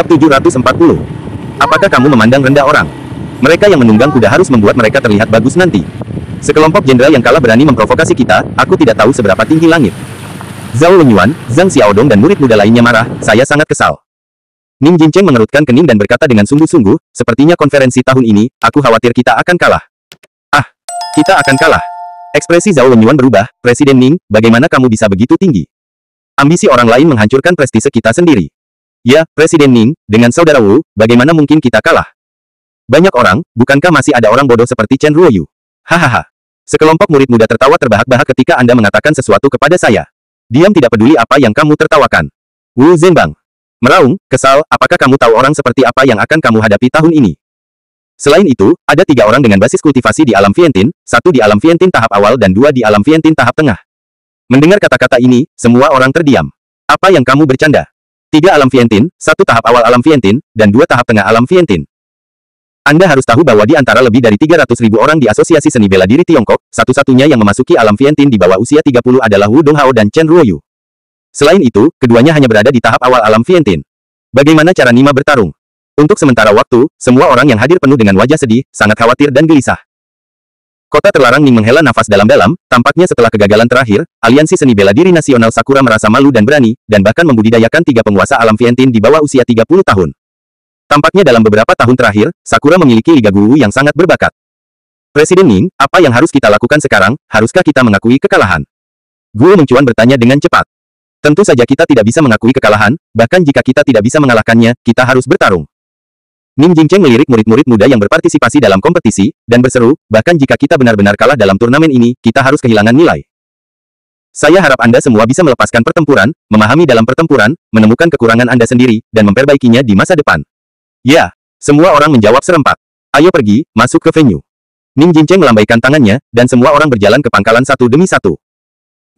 Bab 740. Apakah kamu memandang rendah orang? Mereka yang menunggang kuda harus membuat mereka terlihat bagus nanti. Sekelompok jenderal yang kalah berani memprovokasi kita, aku tidak tahu seberapa tinggi langit. Zhao Wenyuan, Zhang Xiaodong dan murid muda lainnya marah, saya sangat kesal. Ning Jincheng mengerutkan kening dan berkata dengan sungguh-sungguh, sepertinya konferensi tahun ini, aku khawatir kita akan kalah. Ah, kita akan kalah. Ekspresi Zhao Wenyuan berubah, Presiden Ning, bagaimana kamu bisa begitu tinggi? Ambisi orang lain menghancurkan prestise kita sendiri. Ya, Presiden Ning, dengan saudara Wu, bagaimana mungkin kita kalah? Banyak orang, bukankah masih ada orang bodoh seperti Chen Ruoyu? Hahaha. Sekelompok murid muda tertawa terbahak-bahak ketika Anda mengatakan sesuatu kepada saya. Diam, tidak peduli apa yang kamu tertawakan. Wu Zhenbang meraung, kesal, apakah kamu tahu orang seperti apa yang akan kamu hadapi tahun ini? Selain itu, ada 3 orang dengan basis kultivasi di alam Vientin, 1 di alam Vientin tahap awal dan 2 di alam Vientin tahap tengah. Mendengar kata-kata ini, semua orang terdiam. Apa yang kamu bercanda? 3 alam Vientin, 1 tahap awal alam Vientin, dan 2 tahap tengah alam Vientin. Anda harus tahu bahwa di antara lebih dari 300.000 orang di Asosiasi Seni Bela Diri Tiongkok, satu-satunya yang memasuki alam Vientin di bawah usia 30 adalah Wu Donghao dan Chen Ruoyu. Selain itu, keduanya hanya berada di tahap awal alam Vientin. Bagaimana cara Nima bertarung? Untuk sementara waktu, semua orang yang hadir penuh dengan wajah sedih, sangat khawatir dan gelisah. Kota terlarang Ning menghela nafas dalam-dalam, tampaknya setelah kegagalan terakhir, Aliansi Seni Bela Diri Nasional Sakura merasa malu dan berani, dan bahkan membudidayakan 3 penguasa alam Vientin di bawah usia 30 tahun. Tampaknya dalam beberapa tahun terakhir, Sakura memiliki Liga Guru yang sangat berbakat. Presiden Ning, apa yang harus kita lakukan sekarang? Haruskah kita mengakui kekalahan? Guru Mengcuan bertanya dengan cepat. Tentu saja kita tidak bisa mengakui kekalahan, bahkan jika kita tidak bisa mengalahkannya, kita harus bertarung. Ning Jincheng melirik murid-murid muda yang berpartisipasi dalam kompetisi, dan berseru, bahkan jika kita benar-benar kalah dalam turnamen ini, kita harus kehilangan nilai. Saya harap Anda semua bisa melepaskan pertempuran, memahami dalam pertempuran, menemukan kekurangan Anda sendiri, dan memperbaikinya di masa depan. Ya, semua orang menjawab serempak. Ayo pergi, masuk ke venue. Ning Jincheng melambaikan tangannya, dan semua orang berjalan ke pangkalan satu demi satu.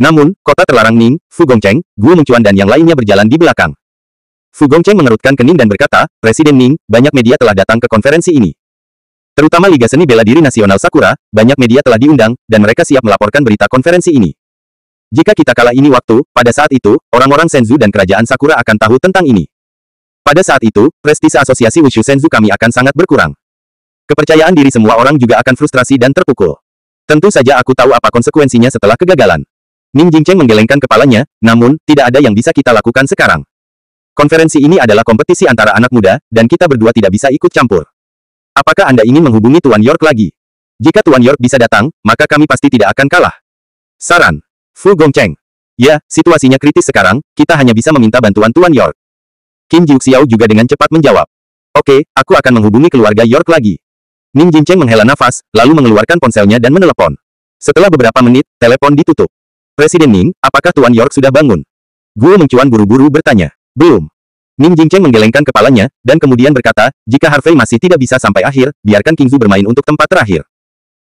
Namun, kota terlarang Ning, Fu Gongcheng, Guo Mengcuan dan yang lainnya berjalan di belakang. Fu Gongcheng mengerutkan kening dan berkata, Presiden Ning, banyak media telah datang ke konferensi ini. Terutama Liga Seni Bela Diri Nasional Sakura, banyak media telah diundang, dan mereka siap melaporkan berita konferensi ini. Jika kita kalah ini waktu, pada saat itu, orang-orang Senzu dan kerajaan Sakura akan tahu tentang ini. Pada saat itu, prestise asosiasi Wushu Senzu kami akan sangat berkurang. Kepercayaan diri semua orang juga akan frustrasi dan terpukul. Tentu saja aku tahu apa konsekuensinya setelah kegagalan. Ning Jincheng menggelengkan kepalanya, namun, tidak ada yang bisa kita lakukan sekarang. Konferensi ini adalah kompetisi antara anak muda, dan kita berdua tidak bisa ikut campur. Apakah Anda ingin menghubungi Tuan York lagi? Jika Tuan York bisa datang, maka kami pasti tidak akan kalah. Saran. Fu Gongcheng. Ya, situasinya kritis sekarang, kita hanya bisa meminta bantuan Tuan York. Qin Jiuxiao juga dengan cepat menjawab. Oke, aku akan menghubungi keluarga York lagi. Ning Jincheng menghela nafas, lalu mengeluarkan ponselnya dan menelepon. Setelah beberapa menit, telepon ditutup. Presiden Ning, apakah Tuan York sudah bangun? Guo Mengcuan buru-buru bertanya. Belum. Ning Jincheng menggelengkan kepalanya, dan kemudian berkata, jika Harvey masih tidak bisa sampai akhir, biarkan Qingzu bermain untuk tempat terakhir.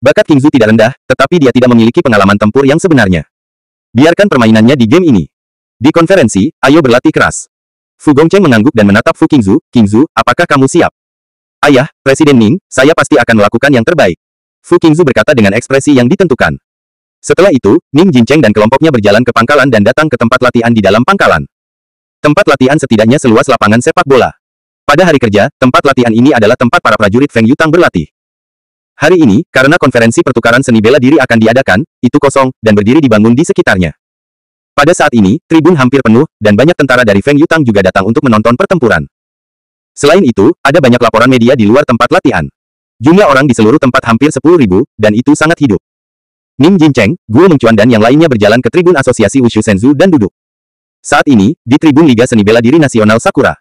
Bakat Qingzu tidak rendah, tetapi dia tidak memiliki pengalaman tempur yang sebenarnya. Biarkan permainannya di game ini. Di konferensi, ayo berlatih keras. Fu Gongcheng mengangguk dan menatap Fu Qingzu, Qingzu, apakah kamu siap? Ayah, Presiden Ning, saya pasti akan melakukan yang terbaik. Fu Qingzu berkata dengan ekspresi yang ditentukan. Setelah itu, Ning Jincheng dan kelompoknya berjalan ke pangkalan dan datang ke tempat latihan di dalam pangkalan. Tempat latihan setidaknya seluas lapangan sepak bola. Pada hari kerja, tempat latihan ini adalah tempat para prajurit Feng Yutang berlatih. Hari ini, karena konferensi pertukaran seni bela diri akan diadakan, itu kosong, dan berdiri dibangun di sekitarnya. Pada saat ini, tribun hampir penuh, dan banyak tentara dari Feng Yutang juga datang untuk menonton pertempuran. Selain itu, ada banyak laporan media di luar tempat latihan. Jumlah orang di seluruh tempat hampir 10.000, dan itu sangat hidup. Ning Jincheng, Guo Mengcuan dan yang lainnya berjalan ke tribun asosiasi Wushu Senzu dan duduk. Saat ini, di tribun Liga Seni Bela Diri Nasional Sakura.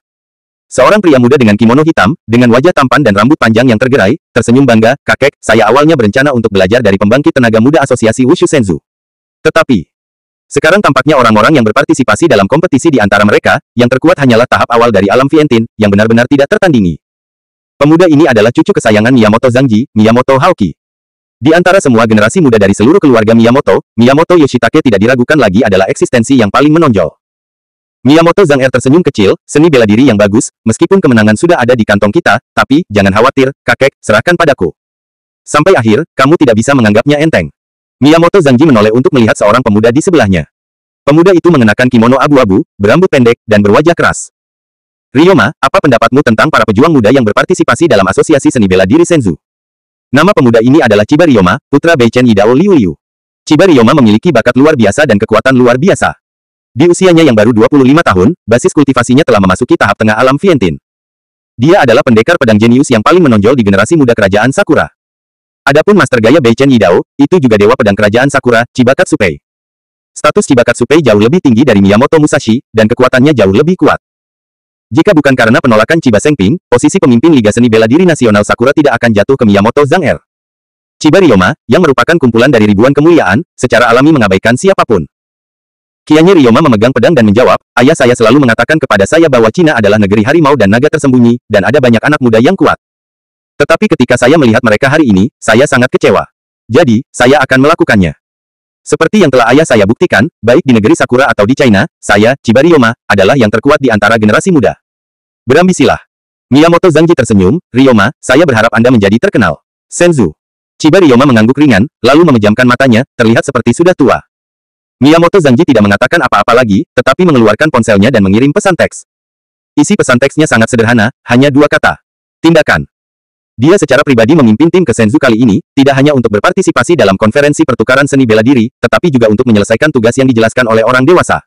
Seorang pria muda dengan kimono hitam, dengan wajah tampan dan rambut panjang yang tergerai, tersenyum bangga, kakek, saya awalnya berencana untuk belajar dari pembangkit tenaga muda asosiasi Wushu Senzu. Tetapi, sekarang tampaknya orang-orang yang berpartisipasi dalam kompetisi di antara mereka, yang terkuat hanyalah tahap awal dari alam Vientin, yang benar-benar tidak tertandingi. Pemuda ini adalah cucu kesayangan Miyamoto Zhangji, Miyamoto Haoki. Di antara semua generasi muda dari seluruh keluarga Miyamoto, Miyamoto Yoshitake tidak diragukan lagi adalah eksistensi yang paling menonjol. Miyamoto Zhang tersenyum kecil, seni bela diri yang bagus, meskipun kemenangan sudah ada di kantong kita, tapi, jangan khawatir, kakek, serahkan padaku. Sampai akhir, kamu tidak bisa menganggapnya enteng. Miyamoto Zhangji menoleh untuk melihat seorang pemuda di sebelahnya. Pemuda itu mengenakan kimono abu-abu, berambut pendek, dan berwajah keras. Ryoma, apa pendapatmu tentang para pejuang muda yang berpartisipasi dalam asosiasi seni bela diri Senzu? Nama pemuda ini adalah Chiba Ryoma, putra Bei Chen Yidao Liu Liu. Chiba Ryoma memiliki bakat luar biasa dan kekuatan luar biasa. Di usianya yang baru 25 tahun, basis kultivasinya telah memasuki tahap tengah alam Vientin. Dia adalah pendekar pedang jenius yang paling menonjol di generasi muda kerajaan Sakura. Adapun Master Gaya Bei Chen Yidao, itu juga dewa pedang kerajaan Sakura, Chibakatsupei. Status Chibakatsupei jauh lebih tinggi dari Miyamoto Musashi, dan kekuatannya jauh lebih kuat. Jika bukan karena penolakan Chiba Sengping, posisi pemimpin Liga Seni Bela Diri Nasional Sakura tidak akan jatuh ke Miyamoto Zhang Er. Chiba Ryoma, yang merupakan kumpulan dari ribuan kemuliaan, secara alami mengabaikan siapapun. Kianya Ryoma memegang pedang dan menjawab, ayah saya selalu mengatakan kepada saya bahwa Cina adalah negeri harimau dan naga tersembunyi, dan ada banyak anak muda yang kuat. Tetapi ketika saya melihat mereka hari ini, saya sangat kecewa. Jadi, saya akan melakukannya. Seperti yang telah ayah saya buktikan, baik di negeri Sakura atau di China, saya, Chiba Ryoma, adalah yang terkuat di antara generasi muda. Berambisilah. Miyamoto Zhangji tersenyum, Ryoma, saya berharap Anda menjadi terkenal. Senzu. Chiba Ryoma mengangguk ringan, lalu memejamkan matanya, terlihat seperti sudah tua. Miyamoto Zhangji tidak mengatakan apa-apa lagi, tetapi mengeluarkan ponselnya dan mengirim pesan teks. Isi pesan teksnya sangat sederhana, hanya dua kata. Tindakan. Dia secara pribadi memimpin tim ke Senzu kali ini, tidak hanya untuk berpartisipasi dalam konferensi pertukaran seni bela diri, tetapi juga untuk menyelesaikan tugas yang dijelaskan oleh orang dewasa.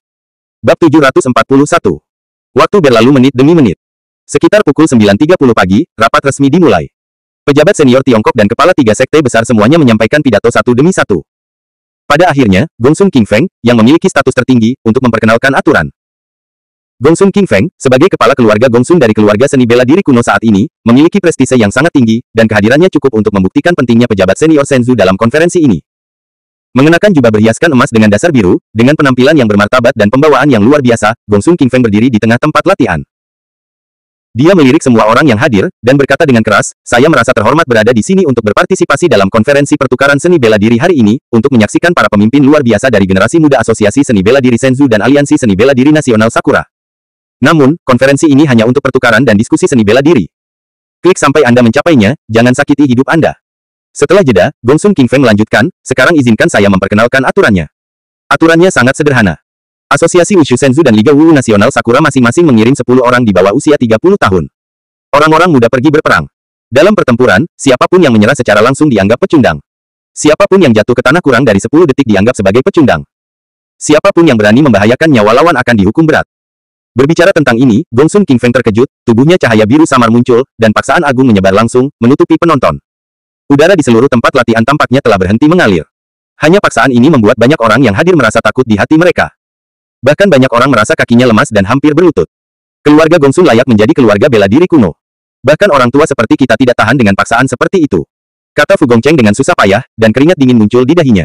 Bab 741. Waktu berlalu menit demi menit. Sekitar pukul 9.30 pagi, rapat resmi dimulai. Pejabat senior Tiongkok dan kepala tiga sekte besar semuanya menyampaikan pidato satu demi satu. Pada akhirnya, Gongsun King Feng, yang memiliki status tertinggi, untuk memperkenalkan aturan. Gongsun King Feng, sebagai kepala keluarga Gongsun dari keluarga seni bela diri kuno saat ini, memiliki prestise yang sangat tinggi, dan kehadirannya cukup untuk membuktikan pentingnya pejabat senior Senzu dalam konferensi ini. Mengenakan jubah berhiaskan emas dengan dasar biru, dengan penampilan yang bermartabat dan pembawaan yang luar biasa, Gongsun King Feng berdiri di tengah tempat latihan. Dia melirik semua orang yang hadir, dan berkata dengan keras, saya merasa terhormat berada di sini untuk berpartisipasi dalam konferensi pertukaran seni bela diri hari ini, untuk menyaksikan para pemimpin luar biasa dari generasi muda Asosiasi Seni Bela Diri Senzu dan Aliansi Seni Bela Diri Nasional Sakura. Namun, konferensi ini hanya untuk pertukaran dan diskusi seni bela diri. Klik sampai Anda mencapainya, jangan sakiti hidup Anda. Setelah jeda, Gongsun King Feng melanjutkan, sekarang izinkan saya memperkenalkan aturannya. Aturannya sangat sederhana. Asosiasi Wushu Senzu dan Liga Wu Nasional Sakura masing-masing mengirim 10 orang di bawah usia 30 tahun. Orang-orang muda pergi berperang. Dalam pertempuran, siapapun yang menyerah secara langsung dianggap pecundang. Siapapun yang jatuh ke tanah kurang dari 10 detik dianggap sebagai pecundang. Siapapun yang berani membahayakan nyawa lawan akan dihukum berat. Berbicara tentang ini, Gongsun King Feng terkejut, tubuhnya cahaya biru samar muncul, dan paksaan agung menyebar langsung, menutupi penonton. Udara di seluruh tempat latihan tampaknya telah berhenti mengalir. Hanya paksaan ini membuat banyak orang yang hadir merasa takut di hati mereka. Bahkan banyak orang merasa kakinya lemas dan hampir berlutut. Keluarga Gongsun layak menjadi keluarga bela diri kuno. Bahkan orang tua seperti kita tidak tahan dengan paksaan seperti itu. Kata Fu Gongcheng dengan susah payah, dan keringat dingin muncul di dahinya.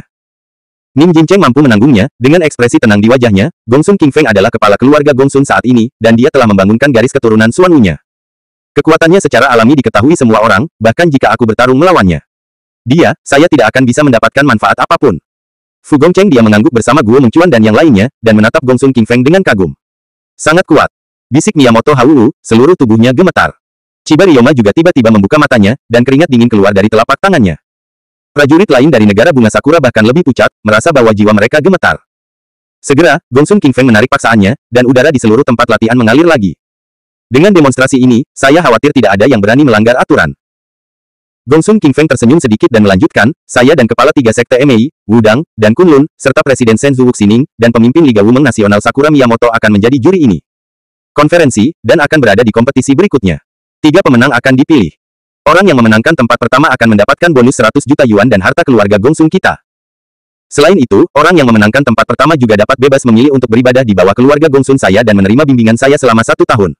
Nim Jincheng mampu menanggungnya, dengan ekspresi tenang di wajahnya, Gongsun King Feng adalah kepala keluarga Gongsun saat ini, dan dia telah membangunkan garis keturunan Xuan Wu-nya. Kekuatannya secara alami diketahui semua orang, bahkan jika aku bertarung melawannya. Saya tidak akan bisa mendapatkan manfaat apapun. Fu Gongcheng dia mengangguk bersama Guo Mengcuan dan yang lainnya, dan menatap Gongsun King Feng dengan kagum. Sangat kuat. Bisik Miyamoto Hawu, seluruh tubuhnya gemetar. Chiba Ryoma juga tiba-tiba membuka matanya, dan keringat dingin keluar dari telapak tangannya. Prajurit lain dari negara bunga Sakura bahkan lebih pucat, merasa bahwa jiwa mereka gemetar. Segera, Gongsun King Feng menarik paksaannya, dan udara di seluruh tempat latihan mengalir lagi. Dengan demonstrasi ini, saya khawatir tidak ada yang berani melanggar aturan. Gongsun King Feng tersenyum sedikit dan melanjutkan, saya dan kepala tiga sekte Mei, Wudang, dan Kunlun, serta Presiden Senzu Wuxining, dan pemimpin Liga Wumeng Nasional Sakura Miyamoto akan menjadi juri ini. Konferensi, dan akan berada di kompetisi berikutnya. 3 pemenang akan dipilih. Orang yang memenangkan tempat pertama akan mendapatkan bonus 100 juta yuan dan harta keluarga Gongsun kita. Selain itu, orang yang memenangkan tempat pertama juga dapat bebas memilih untuk beribadah di bawah keluarga Gongsun saya dan menerima bimbingan saya selama 1 tahun.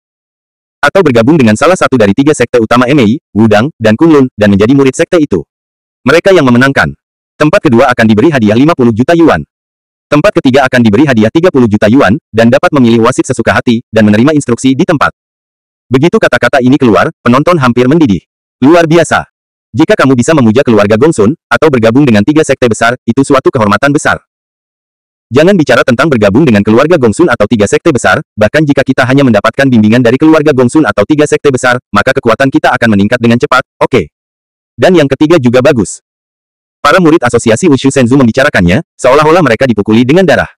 Atau bergabung dengan salah satu dari 3 sekte utama Mei, Wudang, dan Kunlun, dan menjadi murid sekte itu. Mereka yang memenangkan. Tempat kedua akan diberi hadiah 50 juta yuan. Tempat ketiga akan diberi hadiah 30 juta yuan, dan dapat memilih wasit sesuka hati, dan menerima instruksi di tempat. Begitu kata-kata ini keluar, penonton hampir mendidih. Luar biasa. Jika kamu bisa memuja keluarga Gongsun, atau bergabung dengan 3 sekte besar, itu suatu kehormatan besar. Jangan bicara tentang bergabung dengan keluarga Gongsun atau 3 sekte besar, bahkan jika kita hanya mendapatkan bimbingan dari keluarga Gongsun atau 3 sekte besar, maka kekuatan kita akan meningkat dengan cepat, oke. Dan yang ketiga juga bagus. Para murid asosiasi Wushu Senzu membicarakannya, seolah-olah mereka dipukuli dengan darah.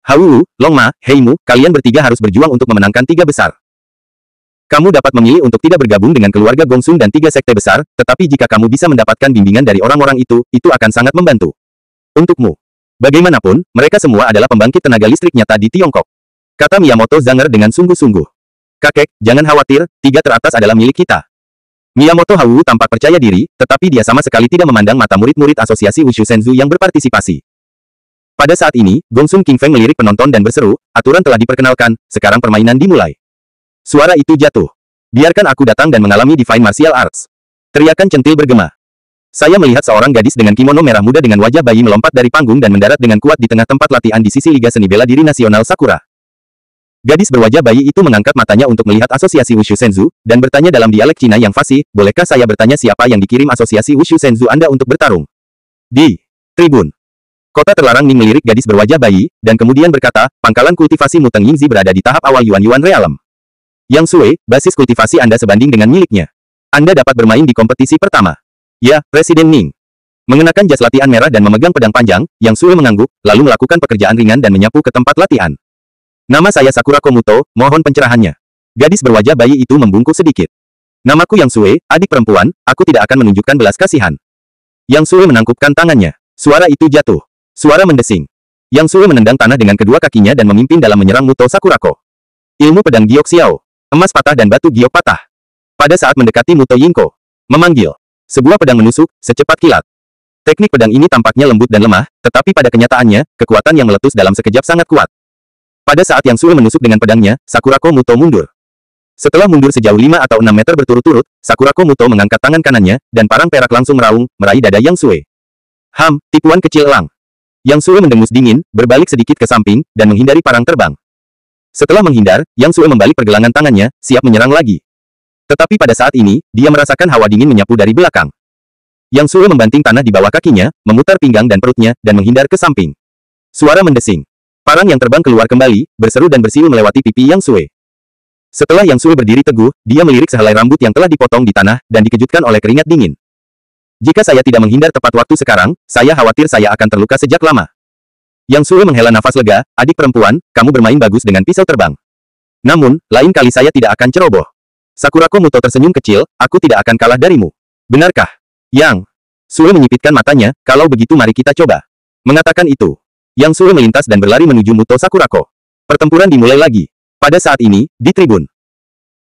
Hawu, Longma, Heimu, kalian bertiga harus berjuang untuk memenangkan 3 besar. Kamu dapat memilih untuk tidak bergabung dengan keluarga Gongsun dan 3 sekte besar, tetapi jika kamu bisa mendapatkan bimbingan dari orang-orang itu akan sangat membantu. Untukmu. Bagaimanapun, mereka semua adalah pembangkit tenaga listrik nyata di Tiongkok. Kata Miyamoto Zanger dengan sungguh-sungguh. Kakek, jangan khawatir, 3 teratas adalah milik kita. Miyamoto Hawu tampak percaya diri, tetapi dia sama sekali tidak memandang mata murid-murid asosiasi Wushu Senzu yang berpartisipasi. Pada saat ini, Gongsun King Feng melirik penonton dan berseru, aturan telah diperkenalkan, sekarang permainan dimulai. Suara itu jatuh. Biarkan aku datang dan mengalami Divine Martial Arts. Teriakan centil bergema. Saya melihat seorang gadis dengan kimono merah muda dengan wajah bayi melompat dari panggung dan mendarat dengan kuat di tengah tempat latihan di sisi Liga Seni Bela Diri Nasional Sakura. Gadis berwajah bayi itu mengangkat matanya untuk melihat asosiasi Wushu Senzu, dan bertanya dalam dialek Cina yang fasih, bolehkah saya bertanya siapa yang dikirim asosiasi Wushu Senzu Anda untuk bertarung? Di tribun. Kota terlarang Ning melirik gadis berwajah bayi, dan kemudian berkata, pangkalan kultivasi Muteng Yingzi berada di tahap awal Yuan Realm. Yang Sui, basis kultivasi Anda sebanding dengan miliknya. Anda dapat bermain di kompetisi pertama. Ya, Presiden Ning. Mengenakan jas latihan merah dan memegang pedang panjang, Yang Sui mengangguk, lalu melakukan pekerjaan ringan dan menyapu ke tempat latihan. Nama saya Sakura Komuto, mohon pencerahannya. Gadis berwajah bayi itu membungkuk sedikit. Namaku Yang Sui, adik perempuan, aku tidak akan menunjukkan belas kasihan. Yang Sui menangkupkan tangannya. Suara itu jatuh. Suara mendesing. Yang Sui menendang tanah dengan kedua kakinya dan memimpin dalam menyerang Muto Sakurako. Ilmu pedang giok xiao. Emas patah dan batu giok patah. Pada saat mendekati Muto Yingko, memanggil. Sebuah pedang menusuk, secepat kilat. Teknik pedang ini tampaknya lembut dan lemah, tetapi pada kenyataannya, kekuatan yang meletus dalam sekejap sangat kuat. Pada saat Yang Sui menusuk dengan pedangnya, Sakurako Muto mundur. Setelah mundur sejauh 5 atau 6 meter berturut-turut, Sakurako Muto mengangkat tangan kanannya, dan parang perak langsung meraung, meraih dada Yang Sui. Tipuan kecil elang. Yang Sui mendengus dingin, berbalik sedikit ke samping, dan menghindari parang terbang. Setelah menghindar, Yang Sui membalik pergelangan tangannya, siap menyerang lagi. Tetapi pada saat ini, dia merasakan hawa dingin menyapu dari belakang. Yang Sui membanting tanah di bawah kakinya, memutar pinggang dan perutnya, dan menghindar ke samping. Suara mendesing. Parang yang terbang keluar kembali, berseru dan bersiul melewati pipi Yang Sui. Setelah Yang Sui berdiri teguh, dia melirik sehelai rambut yang telah dipotong di tanah, dan dikejutkan oleh keringat dingin. Jika saya tidak menghindar tepat waktu sekarang, saya khawatir saya akan terluka sejak lama. Yang Sui menghela nafas lega, adik perempuan, kamu bermain bagus dengan pisau terbang. Namun, lain kali saya tidak akan ceroboh. Sakurako Muto tersenyum kecil, aku tidak akan kalah darimu. Benarkah? Yang Sui menyipitkan matanya, kalau begitu mari kita coba. Mengatakan itu, Yang Sui melintas dan berlari menuju Muto Sakurako. Pertempuran dimulai lagi. Pada saat ini, di tribun.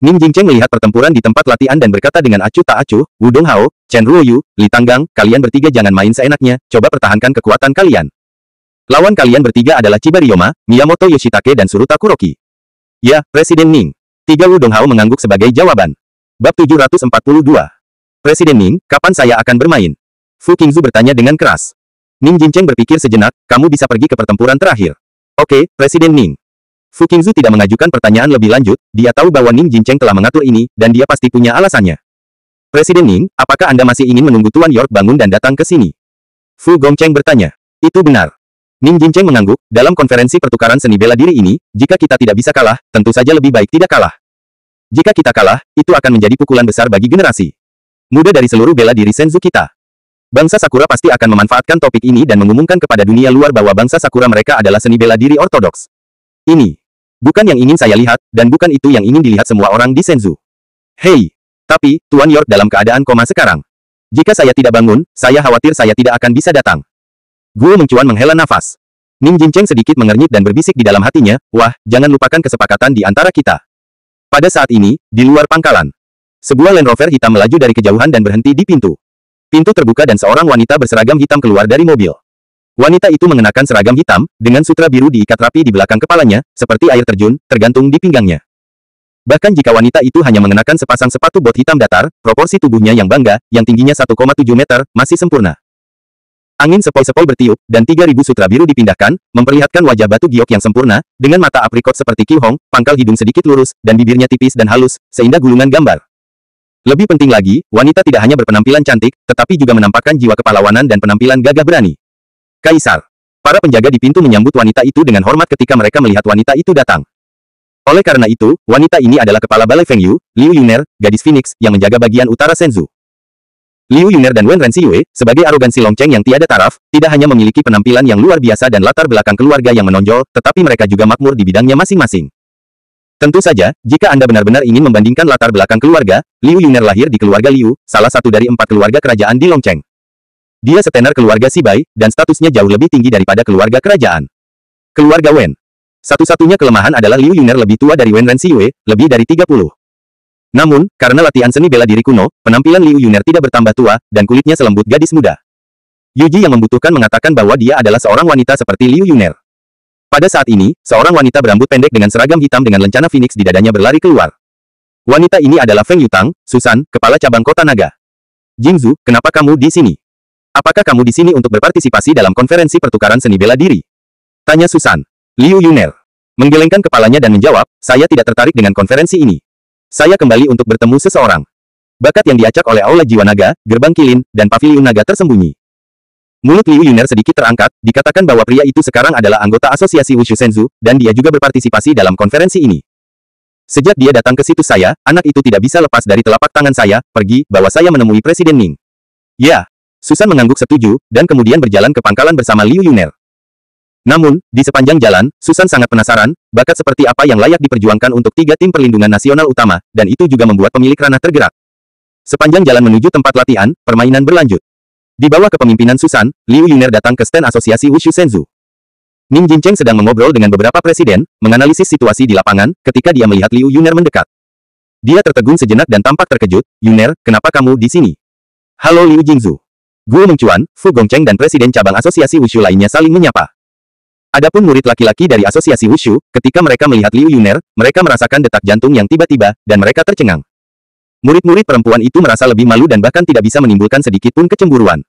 Ning Jingcheng melihat pertempuran di tempat latihan dan berkata dengan acuh tak acuh, Wu Donghao, Chen Ruoyu, Li Tanggang, kalian bertiga jangan main seenaknya, coba pertahankan kekuatan kalian. Lawan kalian bertiga adalah Chiba Ryoma, Miyamoto Yoshitake dan Suruta Kuroki. Ya, Presiden Ning. 3 Wu Donghao mengangguk sebagai jawaban. Bab 742. Presiden Ning, kapan saya akan bermain? Fu Qingzu bertanya dengan keras. Ning Jingcheng berpikir sejenak, kamu bisa pergi ke pertempuran terakhir. Oke, Presiden Ning. Fu Qingzu tidak mengajukan pertanyaan lebih lanjut, dia tahu bahwa Ning Jingcheng telah mengatur ini, dan dia pasti punya alasannya. Presiden Ning, apakah Anda masih ingin menunggu Tuan York bangun dan datang ke sini? Fu Gongcheng bertanya. Itu benar. Ning Jingcheng mengangguk, dalam konferensi pertukaran seni bela diri ini, jika kita tidak bisa kalah, tentu saja lebih baik tidak kalah. Jika kita kalah, itu akan menjadi pukulan besar bagi generasi muda dari seluruh bela diri Senzu kita. Bangsa Sakura pasti akan memanfaatkan topik ini dan mengumumkan kepada dunia luar bahwa bangsa Sakura mereka adalah seni bela diri ortodoks. Ini bukan yang ingin saya lihat, dan bukan itu yang ingin dilihat semua orang di Senzu. Hei, tapi, Tuan York dalam keadaan koma sekarang. Jika saya tidak bangun, saya khawatir saya tidak akan bisa datang. Guo Mengcuan menghela nafas. Ning Jingcheng sedikit mengernyit dan berbisik di dalam hatinya, wah, jangan lupakan kesepakatan di antara kita. Pada saat ini, di luar pangkalan, sebuah Land Rover hitam melaju dari kejauhan dan berhenti di pintu. Pintu terbuka dan seorang wanita berseragam hitam keluar dari mobil. Wanita itu mengenakan seragam hitam, dengan sutra biru diikat rapi di belakang kepalanya, seperti air terjun, tergantung di pinggangnya. Bahkan jika wanita itu hanya mengenakan sepasang sepatu bot hitam datar, proporsi tubuhnya yang bangga, yang tingginya 1,7 meter, masih sempurna. Angin sepoi-sepoi bertiup, dan 3.000 sutra biru dipindahkan, memperlihatkan wajah batu giok yang sempurna, dengan mata aprikot seperti Qiu Hong, pangkal hidung sedikit lurus, dan bibirnya tipis dan halus, seindah gulungan gambar. Lebih penting lagi, wanita tidak hanya berpenampilan cantik, tetapi juga menampakkan jiwa kepahlawanan dan penampilan gagah berani. Kaisar. Para penjaga di pintu menyambut wanita itu dengan hormat ketika mereka melihat wanita itu datang. Oleh karena itu, wanita ini adalah kepala balai Feng Yu, Liu Yuner, gadis Phoenix, yang menjaga bagian utara Senzu. Liu Yuner dan Wen Renxiyue, sebagai arogansi Longcheng yang tiada taraf, tidak hanya memiliki penampilan yang luar biasa dan latar belakang keluarga yang menonjol, tetapi mereka juga makmur di bidangnya masing-masing. Tentu saja, jika Anda benar-benar ingin membandingkan latar belakang keluarga, Liu Yuner lahir di keluarga Liu, salah satu dari 4 keluarga kerajaan di Longcheng. Dia setenar keluarga Sibai, dan statusnya jauh lebih tinggi daripada keluarga kerajaan. Keluarga Wen. Satu-satunya kelemahan adalah Liu Yuner lebih tua dari Wen Renxiue, lebih dari 30. Namun, karena latihan seni bela diri kuno, penampilan Liu Yuner tidak bertambah tua, dan kulitnya selembut gadis muda. Yuji yang membutuhkan mengatakan bahwa dia adalah seorang wanita seperti Liu Yuner. Pada saat ini, seorang wanita berambut pendek dengan seragam hitam dengan lencana Phoenix di dadanya berlari keluar. Wanita ini adalah Feng Yutang, Susan, kepala cabang kota naga. Jingzu, kenapa kamu di sini? Apakah kamu di sini untuk berpartisipasi dalam konferensi pertukaran seni bela diri? Tanya Susan. Liu Yuner menggelengkan kepalanya dan menjawab, saya tidak tertarik dengan konferensi ini. Saya kembali untuk bertemu seseorang. Bakat yang diacak oleh Aula Jiwa Naga, Gerbang Kilin, dan Paviliun Naga tersembunyi. Mulut Liu Yuner sedikit terangkat, dikatakan bahwa pria itu sekarang adalah anggota asosiasi Wushu Senzu, dan dia juga berpartisipasi dalam konferensi ini. Sejak dia datang ke situs saya, anak itu tidak bisa lepas dari telapak tangan saya, pergi, bawa saya menemui Presiden Ning. Ya, Susan mengangguk setuju, dan kemudian berjalan ke pangkalan bersama Liu Yuner. Namun, di sepanjang jalan, Susan sangat penasaran, bakat seperti apa yang layak diperjuangkan untuk 3 tim perlindungan nasional utama, dan itu juga membuat pemilik ranah tergerak. Sepanjang jalan menuju tempat latihan, permainan berlanjut. Di bawah kepemimpinan Susan, Liu Yuner datang ke stand asosiasi Wushu Senzu. Ning Jincheng sedang mengobrol dengan beberapa presiden, menganalisis situasi di lapangan, ketika dia melihat Liu Yuner mendekat. Dia tertegun sejenak dan tampak terkejut, Yuner, kenapa kamu di sini? Halo Liu Jingzu. Guo Mengcuan, Fu Gongcheng dan presiden cabang asosiasi Wushu lainnya saling menyapa. Adapun murid laki-laki dari asosiasi Wushu, ketika mereka melihat Liu Yuner, mereka merasakan detak jantung yang tiba-tiba, dan mereka tercengang. Murid-murid perempuan itu merasa lebih malu dan bahkan tidak bisa menimbulkan sedikit pun kecemburuan.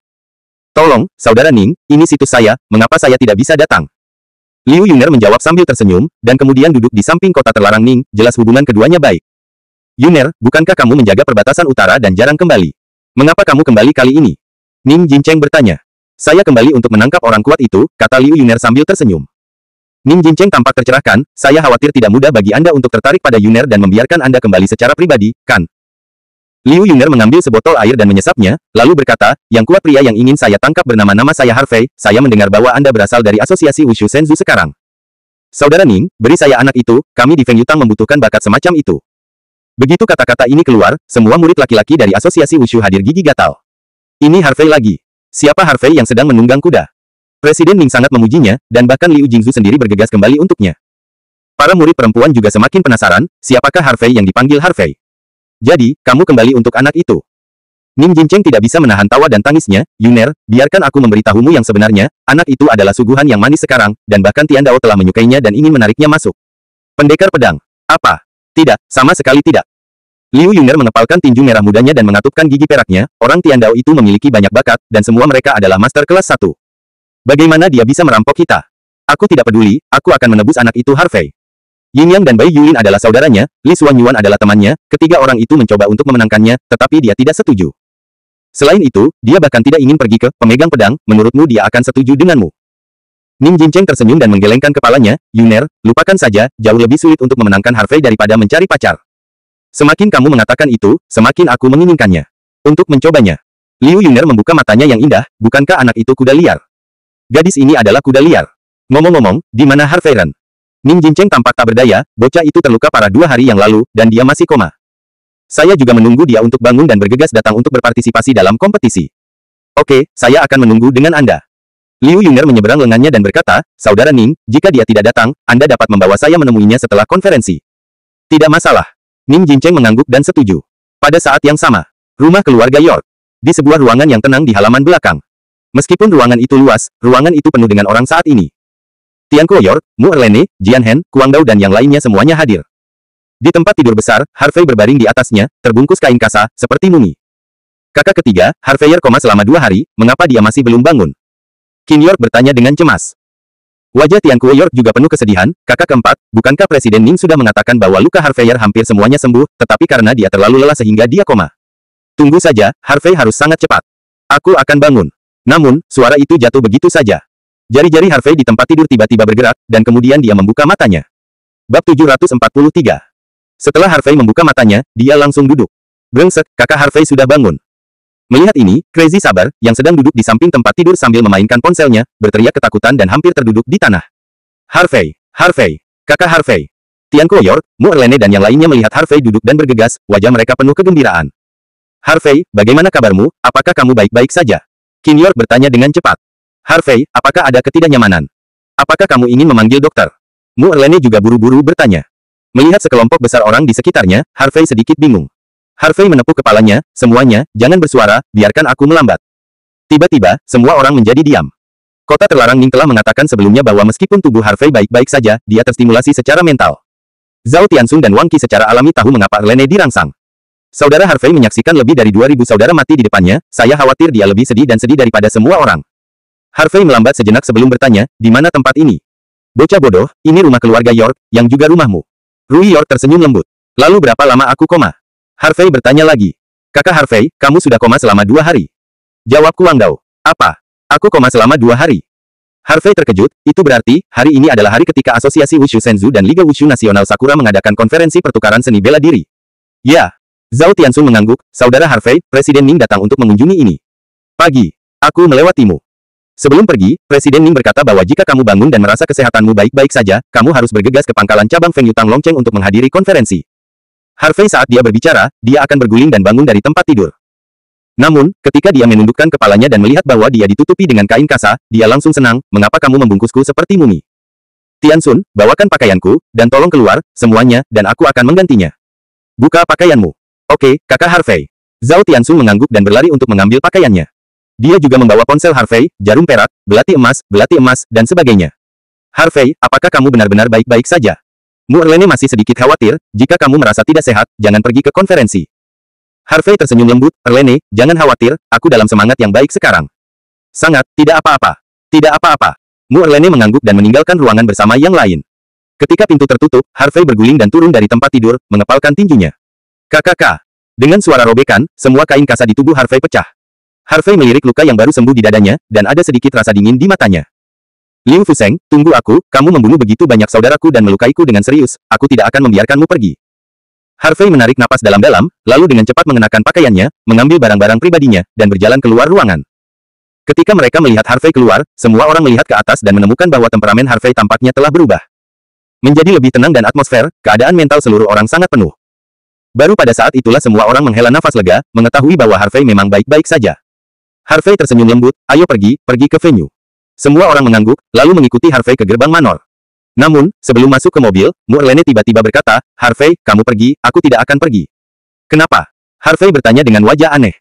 Tolong, Saudara Ning, ini situs saya, mengapa saya tidak bisa datang? Liu Yuner menjawab sambil tersenyum, dan kemudian duduk di samping kota terlarang Ning, jelas hubungan keduanya baik. Yuner, bukankah kamu menjaga perbatasan utara dan jarang kembali? Mengapa kamu kembali kali ini? Ning Jincheng bertanya. Saya kembali untuk menangkap orang kuat itu, kata Liu Yuner sambil tersenyum. Ning Jincheng tampak tercerahkan, saya khawatir tidak mudah bagi Anda untuk tertarik pada Yuner dan membiarkan Anda kembali secara pribadi, kan? Liu Yuner mengambil sebotol air dan menyesapnya, lalu berkata, yang kuat pria yang ingin saya tangkap bernama saya Harvey, saya mendengar bahwa Anda berasal dari asosiasi Wushu Senzu sekarang. Saudara Ning, beri saya anak itu, kami di Feng Yutang membutuhkan bakat semacam itu. Begitu kata-kata ini keluar, semua murid laki-laki dari asosiasi Wushu hadir gigi gatal. Ini Harvey lagi. Siapa Harvey yang sedang menunggang kuda? Presiden Ning sangat memujinya, dan bahkan Liu Jingzu sendiri bergegas kembali untuknya. Para murid perempuan juga semakin penasaran, siapakah Harvey yang dipanggil Harvey? Jadi, kamu kembali untuk anak itu. Ning Jincheng tidak bisa menahan tawa dan tangisnya, Yuner, biarkan aku memberitahumu yang sebenarnya, anak itu adalah suguhan yang manis sekarang, dan bahkan Tian Dao telah menyukainya dan ingin menariknya masuk. Pendekar pedang. Apa? Tidak, sama sekali tidak. Liu Yuner mengepalkan tinju merah mudanya dan mengatupkan gigi peraknya, orang Tian Dao itu memiliki banyak bakat, dan semua mereka adalah master kelas 1. Bagaimana dia bisa merampok kita? Aku tidak peduli, aku akan menebus anak itu Harvey. Yin Yang dan Bai Yulin adalah saudaranya, Li Xuan Yuan adalah temannya, ketiga orang itu mencoba untuk memenangkannya, tetapi dia tidak setuju. Selain itu, dia bahkan tidak ingin pergi ke pemegang pedang, menurutmu dia akan setuju denganmu. Ning Jincheng tersenyum dan menggelengkan kepalanya, Yuner, lupakan saja, jauh lebih sulit untuk memenangkan Harvey daripada mencari pacar. Semakin kamu mengatakan itu, semakin aku menginginkannya. Untuk mencobanya. Liu Yuner membuka matanya yang indah, bukankah anak itu kuda liar? Gadis ini adalah kuda liar. Ngomong-ngomong, di mana Harvey Ren? Ning Jincheng tampak tak berdaya, bocah itu terluka parah 2 hari yang lalu, dan dia masih koma. Saya juga menunggu dia untuk bangun dan bergegas datang untuk berpartisipasi dalam kompetisi. Oke, saya akan menunggu dengan Anda. Liu Yuner menyeberang lengannya dan berkata, Saudara Ning, jika dia tidak datang, Anda dapat membawa saya menemuinya setelah konferensi. Tidak masalah. Ning Jincheng mengangguk dan setuju. Pada saat yang sama, rumah keluarga York. Di sebuah ruangan yang tenang di halaman belakang. Meskipun ruangan itu luas, ruangan itu penuh dengan orang saat ini. Tian Kuo York, Mu Erlene, Jian Hen, Kuang Dao dan yang lainnya semuanya hadir. Di tempat tidur besar, Harvey berbaring di atasnya, terbungkus kain kasa, seperti mumi. Kakak ketiga, Harveyer koma selama 2 hari, mengapa dia masih belum bangun? Qin York bertanya dengan cemas. Wajah Tian Kuo York juga penuh kesedihan, kakak keempat, bukankah Presiden Ning sudah mengatakan bahwa luka Harveyer hampir semuanya sembuh, tetapi karena dia terlalu lelah sehingga dia koma. Tunggu saja, Harvey harus sangat cepat. Aku akan bangun. Namun, suara itu jatuh begitu saja. Jari-jari Harvey di tempat tidur tiba-tiba bergerak, dan kemudian dia membuka matanya. Bab 743. Setelah Harvey membuka matanya, dia langsung duduk. Brengsek, kakak Harvey sudah bangun. Melihat ini, Crazy Sabar, yang sedang duduk di samping tempat tidur sambil memainkan ponselnya, berteriak ketakutan dan hampir terduduk di tanah. Harvey, Harvey, kakak Harvey. Tian Kuo-York, Mu Erlene dan yang lainnya melihat Harvey duduk dan bergegas, wajah mereka penuh kegembiraan. Harvey, bagaimana kabarmu? Apakah kamu baik-baik saja? Qin York bertanya dengan cepat. Harvey, apakah ada ketidaknyamanan? Apakah kamu ingin memanggil dokter? Mu Erlene juga buru-buru bertanya. Melihat sekelompok besar orang di sekitarnya, Harvey sedikit bingung. Harvey menepuk kepalanya, semuanya, jangan bersuara, biarkan aku melambat. Tiba-tiba, semua orang menjadi diam. Kota terlarang Ning telah mengatakan sebelumnya bahwa meskipun tubuh Harvey baik-baik saja, dia terstimulasi secara mental. Zhao Tianxun dan Wang Qi secara alami tahu mengapa Erlene dirangsang. Saudara Harvey menyaksikan lebih dari 2000 saudara mati di depannya, saya khawatir dia lebih sedih dan sedih daripada semua orang. Harvey melambat sejenak sebelum bertanya, di mana tempat ini? Bocah bodoh, ini rumah keluarga York, yang juga rumahmu. Rui York tersenyum lembut. Lalu berapa lama aku koma? Harvey bertanya lagi. Kakak Harvey, kamu sudah koma selama 2 hari. Jawab Kuang Dao. Apa? Aku koma selama 2 hari. Harvey terkejut, itu berarti, hari ini adalah hari ketika Asosiasi Wushu Senzu dan Liga Wushu Nasional Sakura mengadakan konferensi pertukaran seni bela diri. Ya. Zhao Tianxun mengangguk, saudara Harvey, Presiden Ning datang untuk mengunjungi ini. Pagi. Aku melewatimu. Sebelum pergi, Presiden Ning berkata bahwa jika kamu bangun dan merasa kesehatanmu baik-baik saja, kamu harus bergegas ke pangkalan cabang Feng Yutang Longcheng untuk menghadiri konferensi. Harvey saat dia berbicara, dia akan berguling dan bangun dari tempat tidur. Namun, ketika dia menundukkan kepalanya dan melihat bahwa dia ditutupi dengan kain kasa, dia langsung senang, mengapa kamu membungkusku seperti mumi? Tianxun, bawakan pakaianku, dan tolong keluar, semuanya, dan aku akan menggantinya. Buka pakaianmu. Oke, kakak Harvey. Zhao Tianxun mengangguk dan berlari untuk mengambil pakaiannya. Dia juga membawa ponsel Harvey, jarum perak, belati emas, dan sebagainya. Harvey, apakah kamu benar-benar baik-baik saja? Mu Erlene masih sedikit khawatir, jika kamu merasa tidak sehat, jangan pergi ke konferensi. Harvey tersenyum lembut, Erlene, jangan khawatir, aku dalam semangat yang baik sekarang. Sangat, tidak apa-apa. Tidak apa-apa. Mu Erlene mengangguk dan meninggalkan ruangan bersama yang lain. Ketika pintu tertutup, Harvey berguling dan turun dari tempat tidur, mengepalkan tinjunya. KKK. Dengan suara robekan, semua kain kasa di tubuh Harvey pecah. Harvey melirik luka yang baru sembuh di dadanya, dan ada sedikit rasa dingin di matanya. Liu Fuseng, tunggu aku, kamu membunuh begitu banyak saudaraku dan melukaiku dengan serius, aku tidak akan membiarkanmu pergi. Harvey menarik napas dalam-dalam, lalu dengan cepat mengenakan pakaiannya, mengambil barang-barang pribadinya, dan berjalan keluar ruangan. Ketika mereka melihat Harvey keluar, semua orang melihat ke atas dan menemukan bahwa temperamen Harvey tampaknya telah berubah. Menjadi lebih tenang dan atmosfer, keadaan mental seluruh orang sangat penuh. Baru pada saat itulah semua orang menghela nafas lega, mengetahui bahwa Harvey memang baik-baik saja. Harvey tersenyum lembut, ayo pergi ke venue. Semua orang mengangguk, lalu mengikuti Harvey ke gerbang manor. Namun, sebelum masuk ke mobil, Mu Erlene tiba-tiba berkata, Harvey, kamu pergi, aku tidak akan pergi. Kenapa? Harvey bertanya dengan wajah aneh.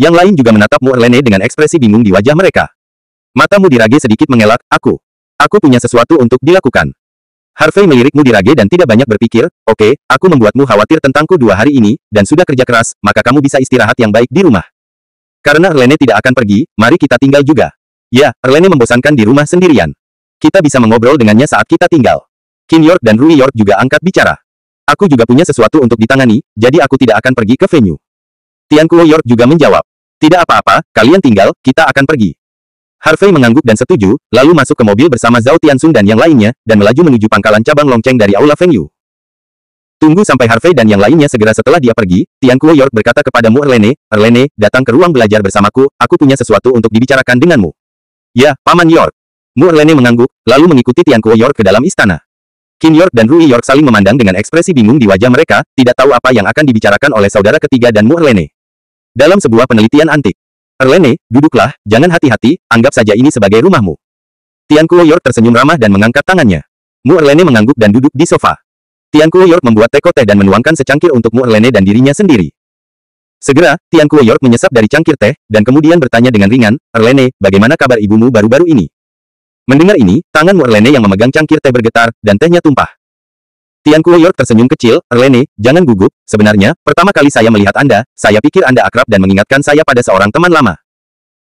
Yang lain juga menatap Mu Erlene dengan ekspresi bingung di wajah mereka. Mata Mudirage sedikit mengelak, aku punya sesuatu untuk dilakukan. Harvey melirik Mudirage dan tidak banyak berpikir, oke, aku membuatmu khawatir tentangku 2 hari ini, dan sudah kerja keras, maka kamu bisa istirahat yang baik di rumah. Karena Erlene tidak akan pergi, mari kita tinggal juga. Ya, Erlene membosankan di rumah sendirian. Kita bisa mengobrol dengannya saat kita tinggal. Qin York dan Rui York juga angkat bicara. Aku juga punya sesuatu untuk ditangani, jadi aku tidak akan pergi ke venue. Tian Kuo York juga menjawab. Tidak apa-apa, kalian tinggal, kita akan pergi. Harvey mengangguk dan setuju, lalu masuk ke mobil bersama Zhao Tianxun dan yang lainnya, dan melaju menuju pangkalan cabang Longcheng dari Aula Feng Yu. Tunggu sampai Harvey dan yang lainnya segera setelah dia pergi, Tian Kuo York berkata kepada Mu Erlene, Erlene, datang ke ruang belajar bersamaku, aku punya sesuatu untuk dibicarakan denganmu. Ya, Paman York. Mu Erlene mengangguk, lalu mengikuti Tian Kuo York ke dalam istana. Qin York dan Rui York saling memandang dengan ekspresi bingung di wajah mereka, tidak tahu apa yang akan dibicarakan oleh saudara ketiga dan Mu Erlene. Dalam sebuah penelitian antik. Erlene, duduklah, jangan hati-hati, anggap saja ini sebagai rumahmu. Tian Kuo York tersenyum ramah dan mengangkat tangannya. Mu Erlene mengangguk dan duduk di sofa. Tian Kuo York membuat teko teh dan menuangkan secangkir untuk Mu Erlene dan dirinya sendiri. Segera, Tian Kuo York menyesap dari cangkir teh, dan kemudian bertanya dengan ringan, Erlene, bagaimana kabar ibumu baru-baru ini? Mendengar ini, tangan Mu Erlene yang memegang cangkir teh bergetar, dan tehnya tumpah. Tian Kuo York tersenyum kecil, Erlene, jangan gugup, sebenarnya, pertama kali saya melihat Anda, saya pikir Anda akrab dan mengingatkan saya pada seorang teman lama.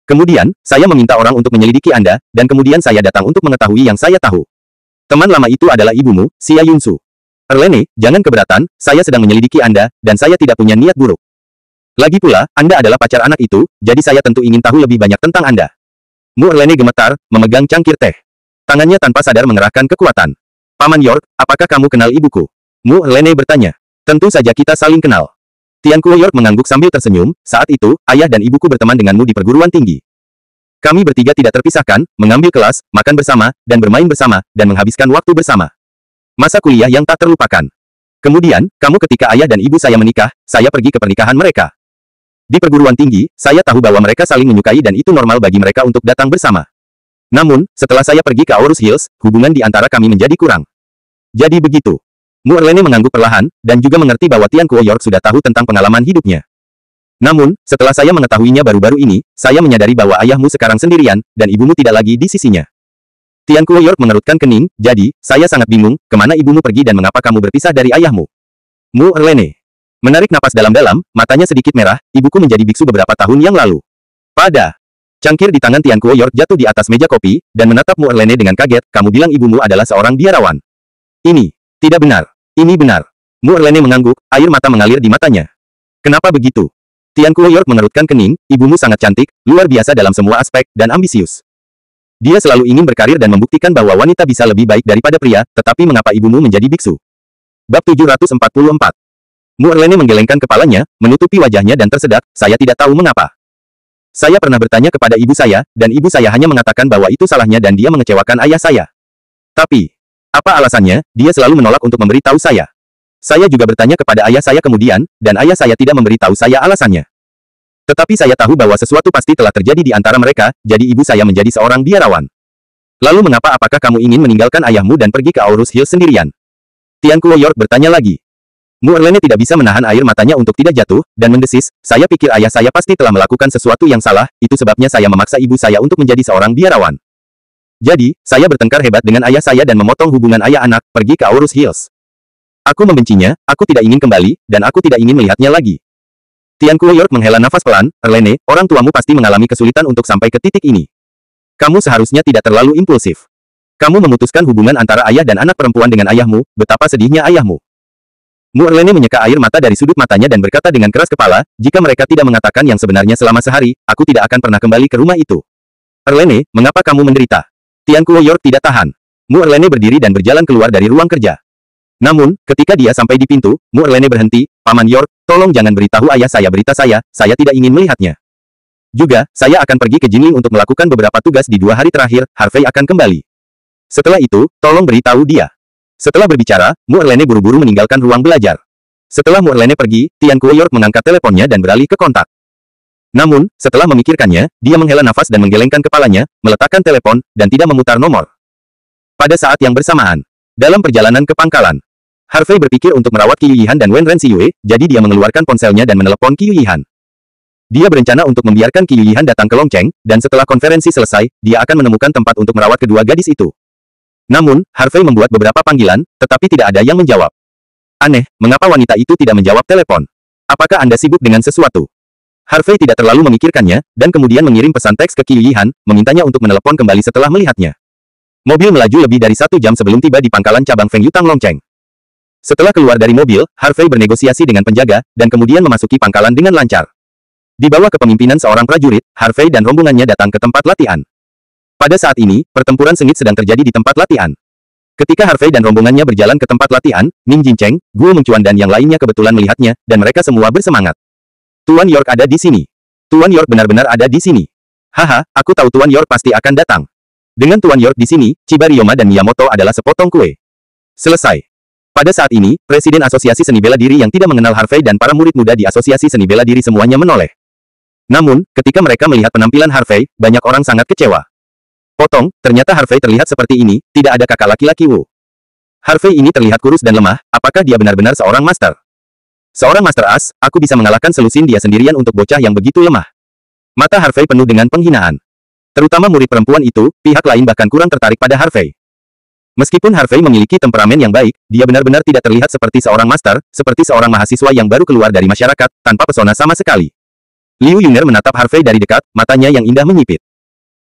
Kemudian, saya meminta orang untuk menyelidiki Anda, dan kemudian saya datang untuk mengetahui yang saya tahu. Teman lama itu adalah ibumu, Xia Yunsu. Erlene, jangan keberatan, saya sedang menyelidiki Anda, dan saya tidak punya niat buruk. Lagi pula, Anda adalah pacar anak itu, jadi saya tentu ingin tahu lebih banyak tentang Anda. Mu Erlene gemetar, memegang cangkir teh. Tangannya tanpa sadar mengerahkan kekuatan. Paman York, apakah kamu kenal ibuku? Mu Erlene bertanya. Tentu saja kita saling kenal. Tian Kuo York mengangguk sambil tersenyum, saat itu, ayah dan ibuku berteman denganmu di perguruan tinggi. Kami bertiga tidak terpisahkan, mengambil kelas, makan bersama, dan bermain bersama, dan menghabiskan waktu bersama. Masa kuliah yang tak terlupakan. Kemudian, kamu ketika ayah dan ibu saya menikah, saya pergi ke pernikahan mereka. Di perguruan tinggi, saya tahu bahwa mereka saling menyukai dan itu normal bagi mereka untuk datang bersama. Namun, setelah saya pergi ke Aorus Hills, hubungan di antara kami menjadi kurang. Jadi begitu. Mu Erlene mengangguk perlahan, dan juga mengerti bahwa Tian Kuo York sudah tahu tentang pengalaman hidupnya. Namun, setelah saya mengetahuinya baru-baru ini, saya menyadari bahwa ayahmu sekarang sendirian, dan ibumu tidak lagi di sisinya. Tian Kuo York mengerutkan kening, jadi, saya sangat bingung, kemana ibumu pergi dan mengapa kamu berpisah dari ayahmu. Mu Erlene menarik napas dalam-dalam, matanya sedikit merah, ibuku menjadi biksu beberapa tahun yang lalu. Pada cangkir di tangan Tian Kuo York jatuh di atas meja kopi, dan menatap Mu Erlene dengan kaget, kamu bilang ibumu adalah seorang biarawan. Ini tidak benar. Ini benar. Mu Erlene mengangguk, air mata mengalir di matanya. Kenapa begitu? Tian Kuo York mengerutkan kening, ibumu sangat cantik, luar biasa dalam semua aspek, dan ambisius. Dia selalu ingin berkarir dan membuktikan bahwa wanita bisa lebih baik daripada pria, tetapi mengapa ibumu menjadi biksu? Bab 744. Mu Erlene menggelengkan kepalanya, menutupi wajahnya dan tersedak, saya tidak tahu mengapa. Saya pernah bertanya kepada ibu saya, dan ibu saya hanya mengatakan bahwa itu salahnya dan dia mengecewakan ayah saya. Tapi, apa alasannya, dia selalu menolak untuk memberitahu saya. Saya juga bertanya kepada ayah saya kemudian, dan ayah saya tidak memberitahu saya alasannya. Tetapi saya tahu bahwa sesuatu pasti telah terjadi di antara mereka, jadi ibu saya menjadi seorang biarawan. Lalu mengapa apakah kamu ingin meninggalkan ayahmu dan pergi ke Aorus Hills sendirian? Tian Kuo York bertanya lagi. Mu Erlene tidak bisa menahan air matanya untuk tidak jatuh, dan mendesis, saya pikir ayah saya pasti telah melakukan sesuatu yang salah, itu sebabnya saya memaksa ibu saya untuk menjadi seorang biarawan. Jadi, saya bertengkar hebat dengan ayah saya dan memotong hubungan ayah anak, pergi ke Aorus Hills. Aku membencinya, aku tidak ingin kembali, dan aku tidak ingin melihatnya lagi. Tian Kuo York menghela nafas pelan, Erlene, orang tuamu pasti mengalami kesulitan untuk sampai ke titik ini. Kamu seharusnya tidak terlalu impulsif. Kamu memutuskan hubungan antara ayah dan anak perempuan dengan ayahmu, betapa sedihnya ayahmu. Mu Erlene menyeka air mata dari sudut matanya dan berkata dengan keras kepala, jika mereka tidak mengatakan yang sebenarnya selama sehari, aku tidak akan pernah kembali ke rumah itu. Erlene, mengapa kamu menderita? Tian Kuo York tidak tahan. Mu Erlene berdiri dan berjalan keluar dari ruang kerja. Namun, ketika dia sampai di pintu, Mu Erlene berhenti, Paman York, tolong jangan beritahu ayah saya berita saya tidak ingin melihatnya. Juga, saya akan pergi ke Jinling untuk melakukan beberapa tugas di 2 hari terakhir, Harvey akan kembali. Setelah itu, tolong beritahu dia. Setelah berbicara, Mu Erlene buru-buru meninggalkan ruang belajar. Setelah Mu Erlene pergi, Tian Kuo York mengangkat teleponnya dan beralih ke kontak. Namun, setelah memikirkannya, dia menghela nafas dan menggelengkan kepalanya, meletakkan telepon, dan tidak memutar nomor. Pada saat yang bersamaan, dalam perjalanan ke pangkalan, Harvey berpikir untuk merawat Qiu Yihan dan Wen Ren Xiyue, jadi dia mengeluarkan ponselnya dan menelepon Qiu Yihan. Dia berencana untuk membiarkan Qiu Yihan datang ke Longcheng, dan setelah konferensi selesai, dia akan menemukan tempat untuk merawat kedua gadis itu. Namun, Harvey membuat beberapa panggilan, tetapi tidak ada yang menjawab. Aneh, mengapa wanita itu tidak menjawab telepon? Apakah Anda sibuk dengan sesuatu? Harvey tidak terlalu memikirkannya, dan kemudian mengirim pesan teks ke Qiu Yihan, memintanya untuk menelepon kembali setelah melihatnya. Mobil melaju lebih dari 1 jam sebelum tiba di pangkalan cabang Feng Yutang Longcheng. Setelah keluar dari mobil, Harvey bernegosiasi dengan penjaga, dan kemudian memasuki pangkalan dengan lancar. Di bawah kepemimpinan seorang prajurit, Harvey dan rombongannya datang ke tempat latihan. Pada saat ini, pertempuran sengit sedang terjadi di tempat latihan. Ketika Harvey dan rombongannya berjalan ke tempat latihan, Ning Jincheng, Guo Mengcuan dan yang lainnya kebetulan melihatnya, dan mereka semua bersemangat. Tuan York ada di sini. Tuan York benar-benar ada di sini. Haha, aku tahu Tuan York pasti akan datang. Dengan Tuan York di sini, Chiba-ryoma dan Miyamoto adalah sepotong kue. Selesai. Pada saat ini, Presiden Asosiasi Seni Bela Diri yang tidak mengenal Harvey dan para murid muda di Asosiasi Seni Bela Diri semuanya menoleh. Namun, ketika mereka melihat penampilan Harvey, banyak orang sangat kecewa. Potong, ternyata Harvey terlihat seperti ini, tidak ada kakak laki-laki Wu. Harvey ini terlihat kurus dan lemah, apakah dia benar-benar seorang master? Seorang master as, aku bisa mengalahkan selusin dia sendirian untuk bocah yang begitu lemah. Mata Harvey penuh dengan penghinaan. Terutama murid perempuan itu, pihak lain bahkan kurang tertarik pada Harvey. Meskipun Harvey memiliki temperamen yang baik, dia benar-benar tidak terlihat seperti seorang master, seperti seorang mahasiswa yang baru keluar dari masyarakat, tanpa pesona sama sekali. Liu Yuner menatap Harvey dari dekat, matanya yang indah menyipit.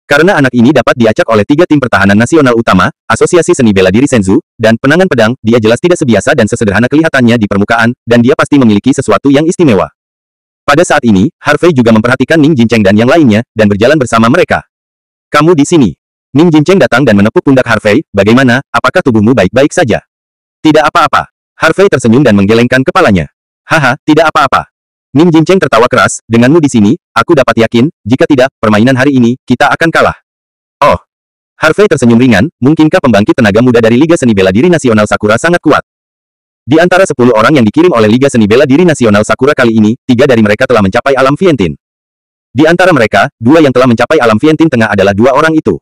Karena anak ini dapat diacak oleh 3 tim pertahanan nasional utama, Asosiasi Seni Bela Diri Senzu, dan penangan pedang, dia jelas tidak sebiasa dan sesederhana kelihatannya di permukaan, dan dia pasti memiliki sesuatu yang istimewa. Pada saat ini, Harvey juga memperhatikan Ning Jincheng dan yang lainnya, dan berjalan bersama mereka. Kamu di sini. Ning Jincheng datang dan menepuk pundak Harvey, bagaimana, apakah tubuhmu baik-baik saja? Tidak apa-apa. Harvey tersenyum dan menggelengkan kepalanya. Haha, tidak apa-apa. Ning Jincheng tertawa keras, denganmu di sini, aku dapat yakin, jika tidak, permainan hari ini, kita akan kalah. Oh. Harvey tersenyum ringan, mungkinkah pembangkit tenaga muda dari Liga Seni Bela Diri Nasional Sakura sangat kuat? Di antara 10 orang yang dikirim oleh Liga Seni Bela Diri Nasional Sakura kali ini, 3 dari mereka telah mencapai alam Vientin. Di antara mereka, 2 yang telah mencapai alam Vientin tengah adalah 2 orang itu.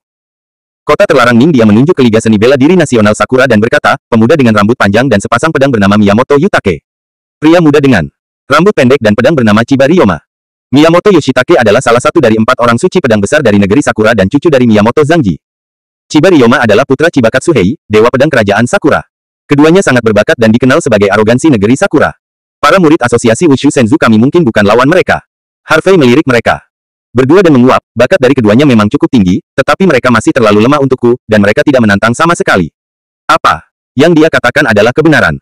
Kota terlarang Ning dia menunjuk ke Liga Seni Bela Diri Nasional Sakura dan berkata, pemuda dengan rambut panjang dan sepasang pedang bernama Miyamoto Yutake. Pria muda dengan rambut pendek dan pedang bernama Chiba Ryoma. Miyamoto Yoshitake adalah salah satu dari 4 orang suci pedang besar dari negeri Sakura dan cucu dari Miyamoto Zangji. Chiba Ryoma adalah putra Chiba Katsuhei, dewa pedang kerajaan Sakura. Keduanya sangat berbakat dan dikenal sebagai arogansi negeri Sakura. Para murid asosiasi Wushu Senzu kami mungkin bukan lawan mereka. Harvey melirik mereka berdua dan menguap, bakat dari keduanya memang cukup tinggi, tetapi mereka masih terlalu lemah untukku, dan mereka tidak menantang sama sekali. Apa yang dia katakan adalah kebenaran.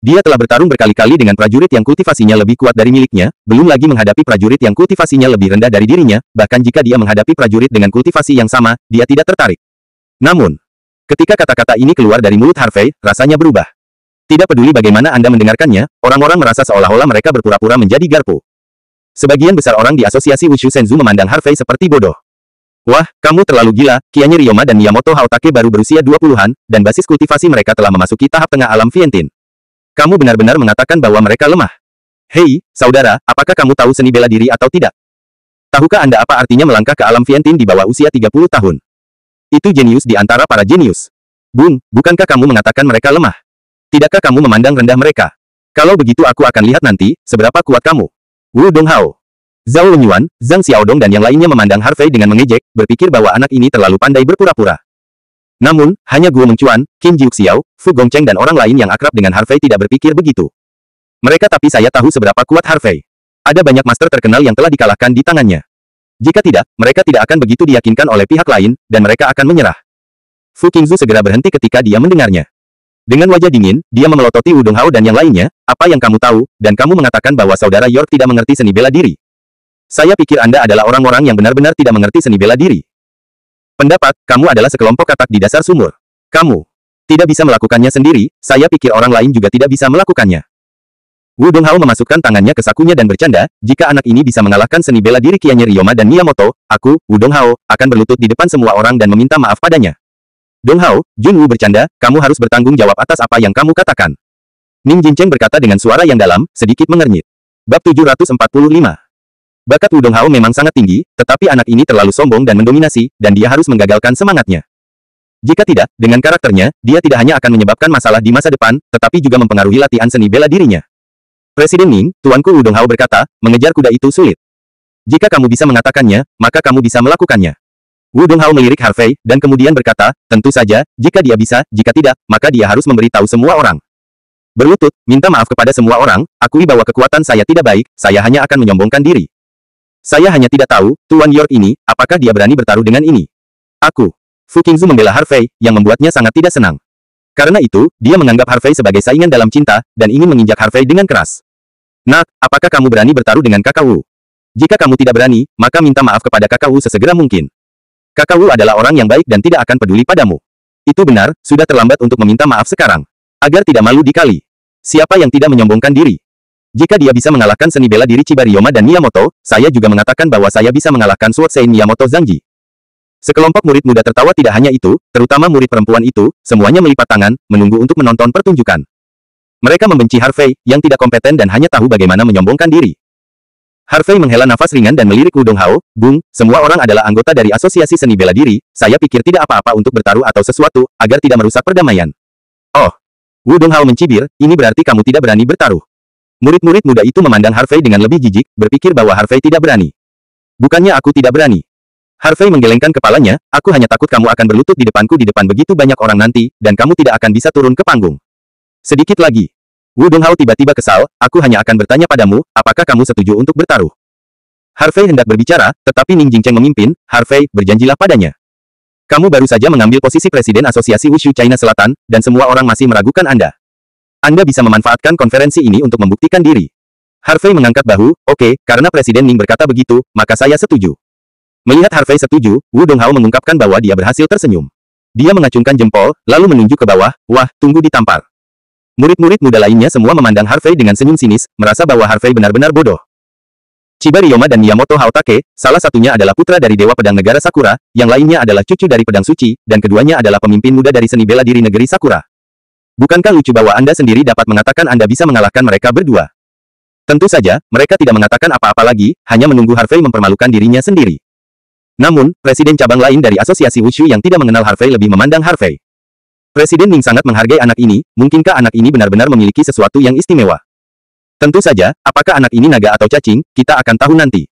Dia telah bertarung berkali-kali dengan prajurit yang kultivasinya lebih kuat dari miliknya, belum lagi menghadapi prajurit yang kultivasinya lebih rendah dari dirinya, bahkan jika dia menghadapi prajurit dengan kultivasi yang sama, dia tidak tertarik. Namun, ketika kata-kata ini keluar dari mulut Harvey, rasanya berubah. Tidak peduli bagaimana Anda mendengarkannya, orang-orang merasa seolah-olah mereka berpura-pura menjadi garpu. Sebagian besar orang di asosiasi Wushu Senzu memandang Harvey seperti bodoh. Wah, kamu terlalu gila, Kianya Ryoma dan Miyamoto Haotake baru berusia 20-an, dan basis kultivasi mereka telah memasuki tahap tengah alam Vientin. Kamu benar-benar mengatakan bahwa mereka lemah. Hei, saudara, apakah kamu tahu seni bela diri atau tidak? Tahukah Anda apa artinya melangkah ke alam Vientin di bawah usia 30 tahun? Itu jenius di antara para jenius. Bung, bukankah kamu mengatakan mereka lemah? Tidakkah kamu memandang rendah mereka? Kalau begitu aku akan lihat nanti, seberapa kuat kamu. Wu Donghao, Zhao Lunyuan, Zhang Xiaodong dan yang lainnya memandang Harvey dengan mengejek, berpikir bahwa anak ini terlalu pandai berpura-pura. Namun, hanya Guo Mengcuan, Qin Jiuxiao, Fu Gongcheng dan orang lain yang akrab dengan Harvey tidak berpikir begitu. Mereka tapi saya tahu seberapa kuat Harvey. Ada banyak master terkenal yang telah dikalahkan di tangannya. Jika tidak, mereka tidak akan begitu diyakinkan oleh pihak lain, dan mereka akan menyerah. Fu Qingzu segera berhenti ketika dia mendengarnya. Dengan wajah dingin, dia memelototi Wu Donghao dan yang lainnya, apa yang kamu tahu, dan kamu mengatakan bahwa saudara York tidak mengerti seni bela diri. Saya pikir Anda adalah orang-orang yang benar-benar tidak mengerti seni bela diri. Pendapat, kamu adalah sekelompok katak di dasar sumur. Kamu tidak bisa melakukannya sendiri, saya pikir orang lain juga tidak bisa melakukannya. Wu Donghao memasukkan tangannya ke sakunya dan bercanda, jika anak ini bisa mengalahkan seni bela diri Kianya Ryoma dan Miyamoto, aku, Wu Donghao, akan berlutut di depan semua orang dan meminta maaf padanya. Donghao, Junwu bercanda, kamu harus bertanggung jawab atas apa yang kamu katakan. Ning Jincheng berkata dengan suara yang dalam, sedikit mengernyit. Bab 745. Bakat Wu Donghao memang sangat tinggi, tetapi anak ini terlalu sombong dan mendominasi, dan dia harus menggagalkan semangatnya. Jika tidak, dengan karakternya, dia tidak hanya akan menyebabkan masalah di masa depan, tetapi juga mempengaruhi latihan seni bela dirinya. Presiden Ning, Tuanku Wu Donghao berkata, mengejar kuda itu sulit. Jika kamu bisa mengatakannya, maka kamu bisa melakukannya. Wu Donghao melirik Harvey, dan kemudian berkata, tentu saja, jika dia bisa, jika tidak, maka dia harus memberitahu semua orang. Berlutut, minta maaf kepada semua orang, akui bahwa kekuatan saya tidak baik, saya hanya akan menyombongkan diri. Saya hanya tidak tahu, Tuan York ini, apakah dia berani bertaruh dengan ini. Aku. Fu Qingzu membela Harvey, yang membuatnya sangat tidak senang. Karena itu, dia menganggap Harvey sebagai saingan dalam cinta, dan ingin menginjak Harvey dengan keras. Nak, apakah kamu berani bertaruh dengan Kakak Wu? Jika kamu tidak berani, maka minta maaf kepada Kakak Wu sesegera mungkin. Kakak Wu adalah orang yang baik dan tidak akan peduli padamu. Itu benar, sudah terlambat untuk meminta maaf sekarang. Agar tidak malu dikali. Siapa yang tidak menyombongkan diri? Jika dia bisa mengalahkan seni bela diri Chiba Ryoma dan Miyamoto, saya juga mengatakan bahwa saya bisa mengalahkan Sword Sein Miyamoto Zangji. Sekelompok murid muda tertawa tidak hanya itu, terutama murid perempuan itu, semuanya melipat tangan, menunggu untuk menonton pertunjukan. Mereka membenci Harvey, yang tidak kompeten dan hanya tahu bagaimana menyombongkan diri. Harvey menghela nafas ringan dan melirik Wu Donghao, Bung, semua orang adalah anggota dari asosiasi seni bela diri, saya pikir tidak apa-apa untuk bertaruh atau sesuatu, agar tidak merusak perdamaian. Oh. Wu Donghao mencibir, ini berarti kamu tidak berani bertaruh. Murid-murid muda itu memandang Harvey dengan lebih jijik, berpikir bahwa Harvey tidak berani. Bukannya aku tidak berani. Harvey menggelengkan kepalanya, aku hanya takut kamu akan berlutut di depanku di depan begitu banyak orang nanti, dan kamu tidak akan bisa turun ke panggung. Sedikit lagi. Wu Donghao tiba-tiba kesal, aku hanya akan bertanya padamu, apakah kamu setuju untuk bertaruh? Harvey hendak berbicara, tetapi Ning Jincheng memimpin, Harvey, berjanjilah padanya. Kamu baru saja mengambil posisi Presiden Asosiasi Wushu China Selatan, dan semua orang masih meragukan Anda. Anda bisa memanfaatkan konferensi ini untuk membuktikan diri. Harvey mengangkat bahu, oke, karena Presiden Ning berkata begitu, maka saya setuju. Melihat Harvey setuju, Wu Donghao mengungkapkan bahwa dia berhasil tersenyum. Dia mengacungkan jempol, lalu menunjuk ke bawah, wah, tunggu ditampar. Murid-murid muda lainnya semua memandang Harvey dengan senyum sinis, merasa bahwa Harvey benar-benar bodoh. Chiba Ryoma dan Miyamoto Haotake, salah satunya adalah putra dari Dewa Pedang Negara Sakura, yang lainnya adalah cucu dari Pedang Suci, dan keduanya adalah pemimpin muda dari seni bela diri negeri Sakura. Bukankah lucu bahwa Anda sendiri dapat mengatakan Anda bisa mengalahkan mereka berdua? Tentu saja, mereka tidak mengatakan apa-apa lagi, hanya menunggu Harvey mempermalukan dirinya sendiri. Namun, presiden cabang lain dari Asosiasi Wushu yang tidak mengenal Harvey lebih memandang Harvey. Presiden Ning sangat menghargai anak ini, mungkinkah anak ini benar-benar memiliki sesuatu yang istimewa? Tentu saja, apakah anak ini naga atau cacing, kita akan tahu nanti.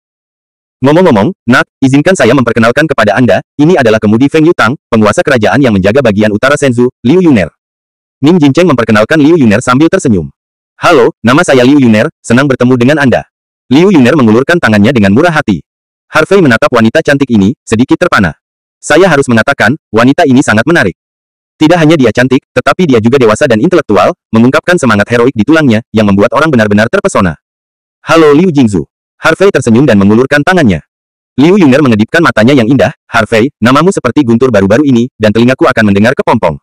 Ngomong-ngomong, Nak, izinkan saya memperkenalkan kepada Anda, ini adalah kemudi Feng Yutang, penguasa kerajaan yang menjaga bagian utara Shenzhou, Liu Yuner. Ning Jincheng memperkenalkan Liu Yuner sambil tersenyum. Halo, nama saya Liu Yuner, senang bertemu dengan Anda. Liu Yuner mengulurkan tangannya dengan murah hati. Harvey menatap wanita cantik ini, sedikit terpana. Saya harus mengatakan, wanita ini sangat menarik. Tidak hanya dia cantik, tetapi dia juga dewasa dan intelektual, mengungkapkan semangat heroik di tulangnya, yang membuat orang benar-benar terpesona. Halo Liu Jingzu. Harvey tersenyum dan mengulurkan tangannya. Liu Yuner mengedipkan matanya yang indah, Harvey, namamu seperti guntur baru-baru ini, dan telingaku akan mendengar kepompong.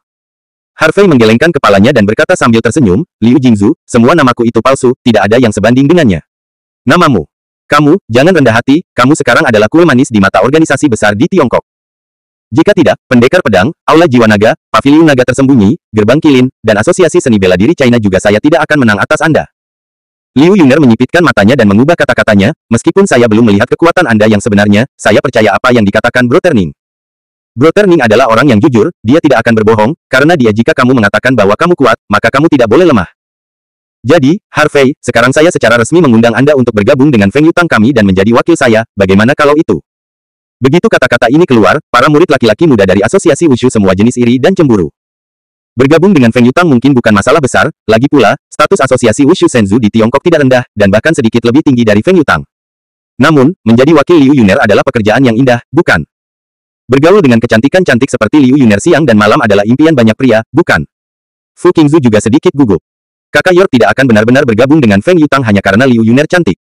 Harvey menggelengkan kepalanya dan berkata sambil tersenyum, Liu Jingzu, semua namaku itu palsu, tidak ada yang sebanding dengannya. Namamu. Kamu, jangan rendah hati, kamu sekarang adalah kue manis di mata organisasi besar di Tiongkok. Jika tidak, pendekar pedang, aula jiwa naga, paviliun naga tersembunyi, gerbang kilin, dan asosiasi seni bela diri China juga saya tidak akan menang atas Anda. Liu Yuner menyipitkan matanya dan mengubah kata-katanya, meskipun saya belum melihat kekuatan Anda yang sebenarnya, saya percaya apa yang dikatakan Bro Terning. Bro Terning adalah orang yang jujur, dia tidak akan berbohong, karena dia jika kamu mengatakan bahwa kamu kuat, maka kamu tidak boleh lemah. Jadi, Harvey, sekarang saya secara resmi mengundang Anda untuk bergabung dengan Feng Yutang kami dan menjadi wakil saya, bagaimana kalau itu? Begitu kata-kata ini keluar, para murid laki-laki muda dari Asosiasi Wushu semua jenis iri dan cemburu. Bergabung dengan Feng Yutang mungkin bukan masalah besar, lagi pula, status Asosiasi Wushu Shenzhou di Tiongkok tidak rendah, dan bahkan sedikit lebih tinggi dari Feng Yutang. Namun, menjadi wakil Liu Yuner adalah pekerjaan yang indah, bukan? Bergaul dengan kecantikan cantik seperti Liu Yuner siang dan malam adalah impian banyak pria, bukan? Fu Qingzu juga sedikit gugup. Kakak Yor tidak akan benar-benar bergabung dengan Feng Yutang hanya karena Liu Yuner cantik.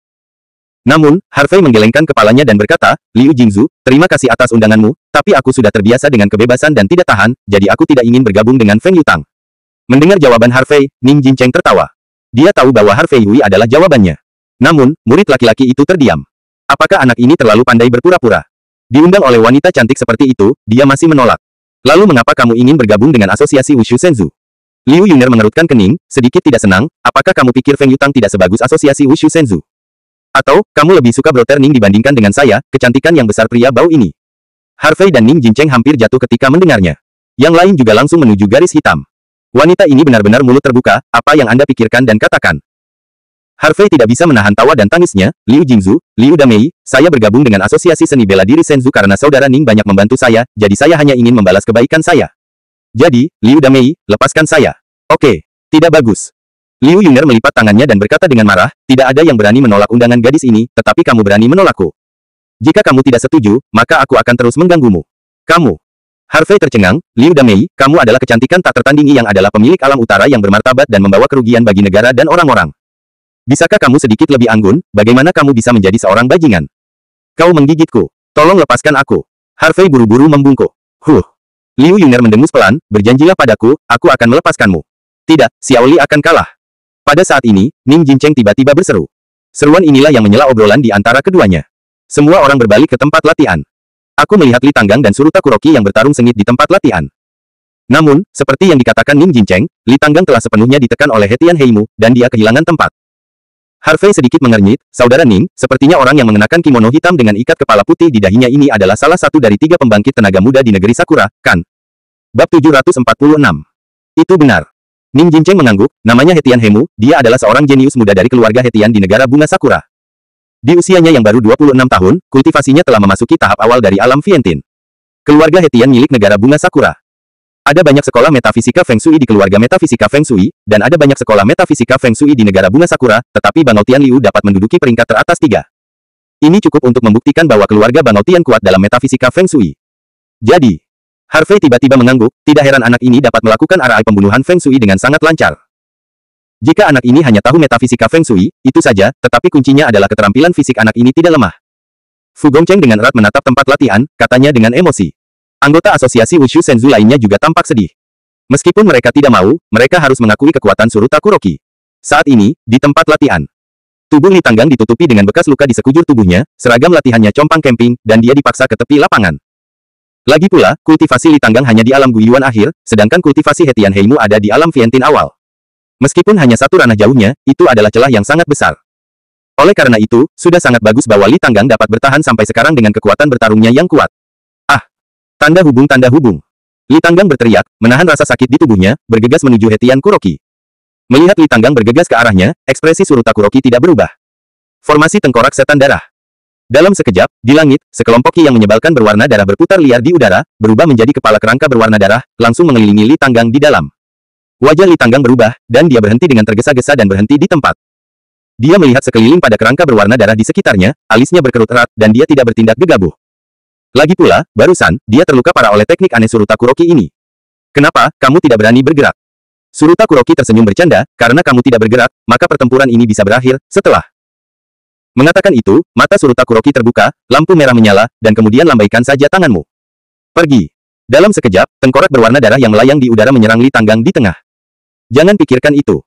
Namun, Harvey menggelengkan kepalanya dan berkata, Liu Jingzu, terima kasih atas undanganmu, tapi aku sudah terbiasa dengan kebebasan dan tidak tahan, jadi aku tidak ingin bergabung dengan Feng Yutang. Mendengar jawaban Harvey, Ning Jincheng tertawa. Dia tahu bahwa Harvey Yui adalah jawabannya. Namun, murid laki-laki itu terdiam. Apakah anak ini terlalu pandai berpura-pura? Diundang oleh wanita cantik seperti itu, dia masih menolak. Lalu mengapa kamu ingin bergabung dengan Asosiasi Wushu Shenzhou? Liu Yuner mengerutkan kening, sedikit tidak senang, apakah kamu pikir Feng Yutang tidak sebagus Asosiasi Wushu Shenzhou? Atau, kamu lebih suka Bro Terning dibandingkan dengan saya, kecantikan yang besar pria bau ini. Harvey dan Ning Jincheng hampir jatuh ketika mendengarnya. Yang lain juga langsung menuju garis hitam. Wanita ini benar-benar mulut terbuka, apa yang Anda pikirkan dan katakan. Harvey tidak bisa menahan tawa dan tangisnya, Liu Jingzu, Liu Damei, saya bergabung dengan Asosiasi Seni Bela Diri Shenzhou karena saudara Ning banyak membantu saya, jadi saya hanya ingin membalas kebaikan saya. Jadi, Liu Damei, lepaskan saya. Oke, tidak bagus. Liu Yuner melipat tangannya dan berkata dengan marah, tidak ada yang berani menolak undangan gadis ini, tetapi kamu berani menolakku. Jika kamu tidak setuju, maka aku akan terus mengganggumu. Kamu. Harvey tercengang, Liu Damei, kamu adalah kecantikan tak tertandingi yang adalah pemilik alam utara yang bermartabat dan membawa kerugian bagi negara dan orang-orang. Bisakah kamu sedikit lebih anggun, bagaimana kamu bisa menjadi seorang bajingan? Kau menggigitku. Tolong lepaskan aku. Harvey buru-buru membungkuk. Liu Yuner mendengus pelan, berjanjilah padaku, aku akan melepaskanmu. Tidak, Xiaoli akan kalah. Pada saat ini, Ning Jincheng tiba-tiba berseru. Seruan inilah yang menyela obrolan di antara keduanya. Semua orang berbalik ke tempat latihan. Aku melihat Li Tanggang dan Suruta Kuroki yang bertarung sengit di tempat latihan. Namun, seperti yang dikatakan Ning Jincheng, Li Tanggang telah sepenuhnya ditekan oleh Hetian Heimu, dan dia kehilangan tempat. Harvey sedikit mengernyit, saudara Ning, sepertinya orang yang mengenakan kimono hitam dengan ikat kepala putih di dahinya ini adalah salah satu dari 3 pembangkit tenaga muda di negeri Sakura, kan? Bab 746. Itu benar. Ning Jincheng mengangguk, namanya Hetian Heimu, dia adalah seorang jenius muda dari keluarga Hetian di negara bunga Sakura. Di usianya yang baru 26 tahun, kultivasinya telah memasuki tahap awal dari alam Fientin. Keluarga Hetian milik negara bunga Sakura. Ada banyak sekolah metafisika Feng Shui di keluarga metafisika Feng Shui, dan ada banyak sekolah metafisika Feng Shui di negara bunga Sakura, tetapi Bangau Tian Liu dapat menduduki peringkat teratas 3. Ini cukup untuk membuktikan bahwa keluarga Bangau Tian kuat dalam metafisika Feng Shui. Jadi, Harvey tiba-tiba mengangguk, tidak heran anak ini dapat melakukan arai pembunuhan Feng Shui dengan sangat lancar. Jika anak ini hanya tahu metafisika Feng Shui, itu saja, tetapi kuncinya adalah keterampilan fisik anak ini tidak lemah. Fu Gongcheng dengan erat menatap tempat latihan, katanya dengan emosi. Anggota Asosiasi Wushu Shenzhou lainnya juga tampak sedih. Meskipun mereka tidak mau, mereka harus mengakui kekuatan Suruta Kuroki. Saat ini, di tempat latihan. Tubuh Li Tanggang ditutupi dengan bekas luka di sekujur tubuhnya, seragam latihannya compang camping, dan dia dipaksa ke tepi lapangan. Lagi pula, kultivasi Li Tanggang hanya di alam Guiyuan akhir, sedangkan kultivasi Hetian Heimu ada di alam Vientian awal. Meskipun hanya satu ranah jauhnya, itu adalah celah yang sangat besar. Oleh karena itu, sudah sangat bagus bahwa Li Tanggang dapat bertahan sampai sekarang dengan kekuatan bertarungnya yang kuat. Ah! Tanda hubung tanda hubung. Li Tanggang berteriak, menahan rasa sakit di tubuhnya, bergegas menuju Hetian Kuroki. Melihat Li Tanggang bergegas ke arahnya, ekspresi Suruta Kuroki tidak berubah. Formasi tengkorak setan darah. Dalam sekejap, di langit, sekelompok ki yang menyebalkan berwarna darah berputar liar di udara, berubah menjadi kepala kerangka berwarna darah, langsung mengelilingi Li Tanggang di dalam. Wajah Li Tanggang berubah, dan dia berhenti dengan tergesa-gesa dan berhenti di tempat. Dia melihat sekeliling pada kerangka berwarna darah di sekitarnya, alisnya berkerut erat, dan dia tidak bertindak gegabah. Lagi pula, barusan, dia terluka parah oleh teknik aneh Suruta Kuroki ini. Kenapa, kamu tidak berani bergerak? Suruta Kuroki tersenyum bercanda, karena kamu tidak bergerak, maka pertempuran ini bisa berakhir, setelah. Mengatakan itu, mata Suruta Kuroki terbuka, lampu merah menyala, dan kemudian lambaikan saja tanganmu. Pergi. Dalam sekejap, tengkorak berwarna darah yang melayang di udara menyerang Li Tanggang di tengah. Jangan pikirkan itu.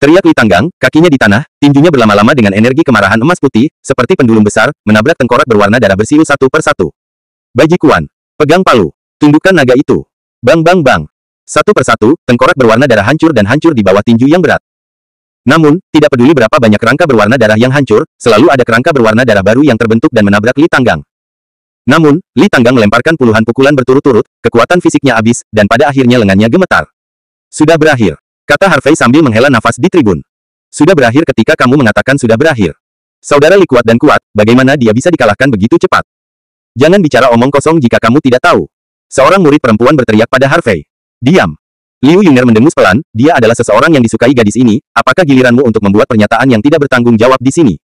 Teriak Li Tanggang, kakinya di tanah, tinjunya berlama-lama dengan energi kemarahan emas putih, seperti pendulum besar, menabrak tengkorak berwarna darah bersiul satu persatu. Bajikuan. Pegang palu. Tundukkan naga itu. Bang bang bang. Satu persatu, tengkorak berwarna darah hancur dan hancur di bawah tinju yang berat. Namun, tidak peduli berapa banyak kerangka berwarna darah yang hancur, selalu ada kerangka berwarna darah baru yang terbentuk dan menabrak Li Tanggang. Namun, Li Tanggang melemparkan puluhan pukulan berturut-turut, kekuatan fisiknya habis, dan pada akhirnya lengannya gemetar. Sudah berakhir, kata Harvey sambil menghela nafas di tribun. Sudah berakhir ketika kamu mengatakan sudah berakhir. Saudara Li kuat dan kuat, bagaimana dia bisa dikalahkan begitu cepat? Jangan bicara omong kosong jika kamu tidak tahu. Seorang murid perempuan berteriak pada Harvey. Diam. Liu Yuner mendengus pelan, dia adalah seseorang yang disukai gadis ini, apakah giliranmu untuk membuat pernyataan yang tidak bertanggung jawab di sini?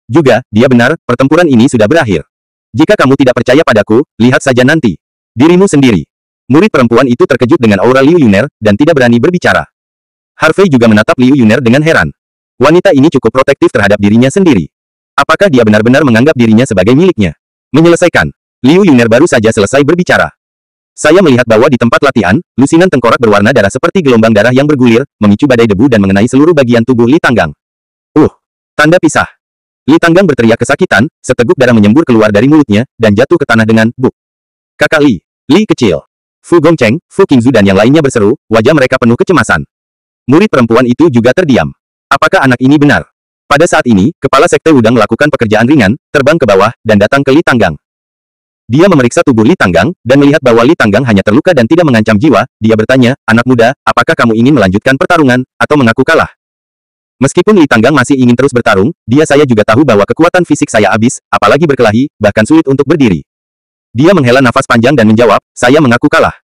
Juga, dia benar, pertempuran ini sudah berakhir. Jika kamu tidak percaya padaku, lihat saja nanti. Dirimu sendiri. Murid perempuan itu terkejut dengan aura Liu Yuner, dan tidak berani berbicara. Harvey juga menatap Liu Yuner dengan heran. Wanita ini cukup protektif terhadap dirinya sendiri. Apakah dia benar-benar menganggap dirinya sebagai miliknya? Menyelesaikan. Liu Yuner baru saja selesai berbicara. Saya melihat bahwa di tempat latihan, lusinan tengkorak berwarna darah seperti gelombang darah yang bergulir, memicu badai debu dan mengenai seluruh bagian tubuh Li Tanggang. Tanda pisah. Li Tanggang berteriak kesakitan, seteguk darah menyembur keluar dari mulutnya, dan jatuh ke tanah dengan buk. Kakak Li, Li kecil. Fu Gongcheng, Fu Qingzu dan yang lainnya berseru, wajah mereka penuh kecemasan. Murid perempuan itu juga terdiam. Apakah anak ini benar? Pada saat ini, kepala sekte Wudang melakukan pekerjaan ringan, terbang ke bawah, dan datang ke Li Tanggang. Dia memeriksa tubuh Li Tanggang, dan melihat bahwa Li Tanggang hanya terluka dan tidak mengancam jiwa. Dia bertanya, anak muda, apakah kamu ingin melanjutkan pertarungan, atau mengaku kalah? Meskipun Li Tanggang masih ingin terus bertarung, saya juga tahu bahwa kekuatan fisik saya habis, apalagi berkelahi, bahkan sulit untuk berdiri. Dia menghela nafas panjang dan menjawab, saya mengaku kalah.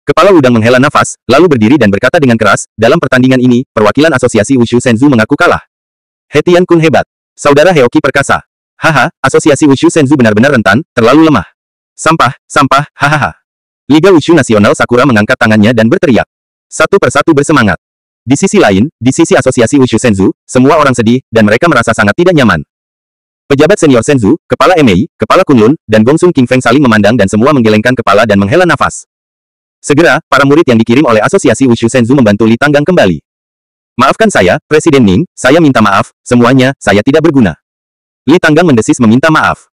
Kepala Wudang menghela nafas, lalu berdiri dan berkata dengan keras, dalam pertandingan ini, perwakilan asosiasi Wushu Senzu mengaku kalah. Hetian Kun hebat. Saudara Heoki perkasa. Haha, asosiasi Wushu Senzu benar-benar rentan, terlalu lemah. Sampah, hahaha. Liga Wushu Nasional Sakura mengangkat tangannya dan berteriak. Satu persatu bersemangat. Di sisi lain, di sisi asosiasi Wushu Senzu, semua orang sedih, dan mereka merasa sangat tidak nyaman. Pejabat senior Senzu, kepala MAI, kepala Kunlun, dan Gongsung King Feng saling memandang dan semua menggelengkan kepala dan menghela nafas. Segera, para murid yang dikirim oleh asosiasi Wushu Senzu membantu Li Tanggang kembali. Maafkan saya, Presiden Ning, saya minta maaf, semuanya, saya tidak berguna. Li Tanggang mendesis meminta maaf.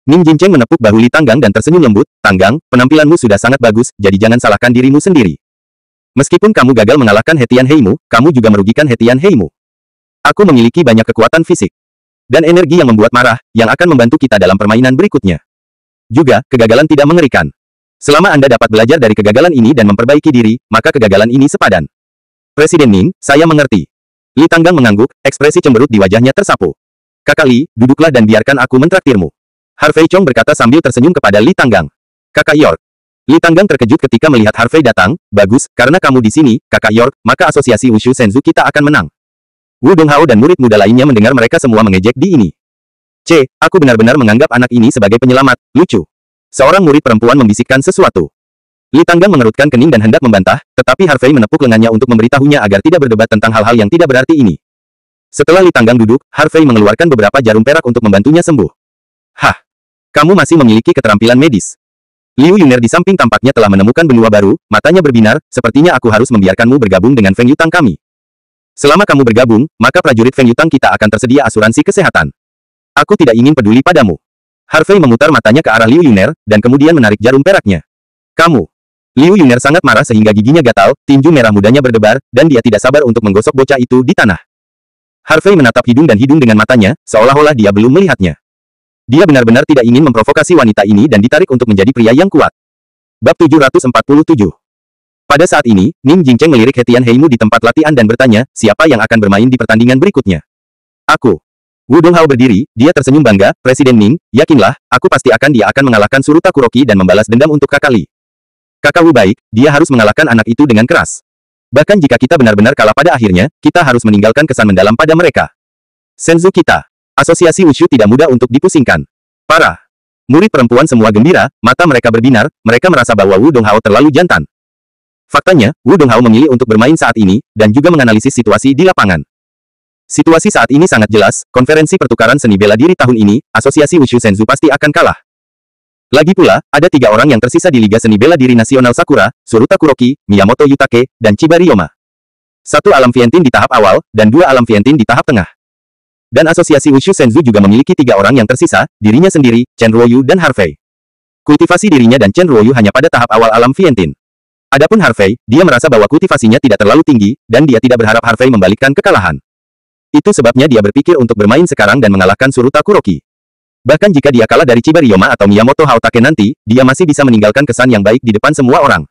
Ning Jincheng menepuk bahu Li Tanggang dan tersenyum lembut, Tanggang, penampilanmu sudah sangat bagus, jadi jangan salahkan dirimu sendiri. Meskipun kamu gagal mengalahkan Hetian Heimu, kamu juga merugikan Hetian Heimu. Aku memiliki banyak kekuatan fisik. Dan energi yang membuat marah, yang akan membantu kita dalam permainan berikutnya. Juga, kegagalan tidak mengerikan. Selama Anda dapat belajar dari kegagalan ini dan memperbaiki diri, maka kegagalan ini sepadan. Presiden Ning, saya mengerti. Li Tanggang mengangguk, ekspresi cemberut di wajahnya tersapu. Kakak Li, duduklah dan biarkan aku mentraktirmu. Harvey Chong berkata sambil tersenyum kepada Li Tanggang. Kakak York. Li Tanggang terkejut ketika melihat Harvey datang, bagus, karena kamu di sini, Kakak York, maka asosiasi Wushu Senzu kita akan menang. Wu Donghao dan murid muda lainnya mendengar mereka semua mengejek di ini. Aku benar-benar menganggap anak ini sebagai penyelamat, lucu. Seorang murid perempuan membisikkan sesuatu. Li Tanggang mengerutkan kening dan hendak membantah, tetapi Harvey menepuk lengannya untuk memberitahunya agar tidak berdebat tentang hal-hal yang tidak berarti ini. Setelah Li Tanggang duduk, Harvey mengeluarkan beberapa jarum perak untuk membantunya sembuh. Hah! Kamu masih memiliki keterampilan medis. Liu Yuner di samping tampaknya telah menemukan benua baru, matanya berbinar, sepertinya aku harus membiarkanmu bergabung dengan Feng Yutang kami. Selama kamu bergabung, maka prajurit Feng Yutang kita akan tersedia asuransi kesehatan. Aku tidak ingin peduli padamu. Harvey memutar matanya ke arah Liu Yuner, dan kemudian menarik jarum peraknya. Kamu. Liu Yuner sangat marah sehingga giginya gatal, tinju merah mudanya berdebar, dan dia tidak sabar untuk menggosok bocah itu di tanah. Harvey menatap hidung dan hidung dengan matanya, seolah-olah dia belum melihatnya. Dia benar-benar tidak ingin memprovokasi wanita ini dan ditarik untuk menjadi pria yang kuat. Bab 747. Pada saat ini, Ning Jingcheng melirik Hetian Heimu di tempat latihan dan bertanya, siapa yang akan bermain di pertandingan berikutnya? Aku. Wu Donghao berdiri, dia tersenyum bangga, Presiden Ning, yakinlah, aku pasti dia akan mengalahkan Suruta Kuroki dan membalas dendam untuk Kakak Li. Kakak Wu baik, dia harus mengalahkan anak itu dengan keras. Bahkan jika kita benar-benar kalah pada akhirnya, kita harus meninggalkan kesan mendalam pada mereka. Senzu kita. Asosiasi Wushu tidak mudah untuk dipusingkan. Parah. Murid perempuan semua gembira, mata mereka berbinar, mereka merasa bahwa Wu Donghao terlalu jantan. Faktanya, Wu Donghao memilih untuk bermain saat ini, dan juga menganalisis situasi di lapangan. Situasi saat ini sangat jelas, konferensi pertukaran seni bela diri tahun ini, Asosiasi Wushu Senzu pasti akan kalah. Lagi pula, ada 3 orang yang tersisa di Liga Seni Bela Diri Nasional Sakura, Suruta Kuroki, Miyamoto Yutake, dan Chiba Ryoma. 1 alam Fientin di tahap awal, dan 2 alam Fientin di tahap tengah. Dan Asosiasi Wushu Senzu juga memiliki 3 orang yang tersisa, dirinya sendiri, Chen Ruoyu dan Harvey. Kultivasi dirinya dan Chen Ruoyu hanya pada tahap awal alam Fientin. Adapun Harvey, dia merasa bahwa kultivasinya tidak terlalu tinggi, dan dia tidak berharap Harvey membalikkan kekalahan. Itu sebabnya dia berpikir untuk bermain sekarang dan mengalahkan Suruta Kuroki. Bahkan jika dia kalah dari Chiba Ryoma atau Miyamoto Haotake nanti, dia masih bisa meninggalkan kesan yang baik di depan semua orang.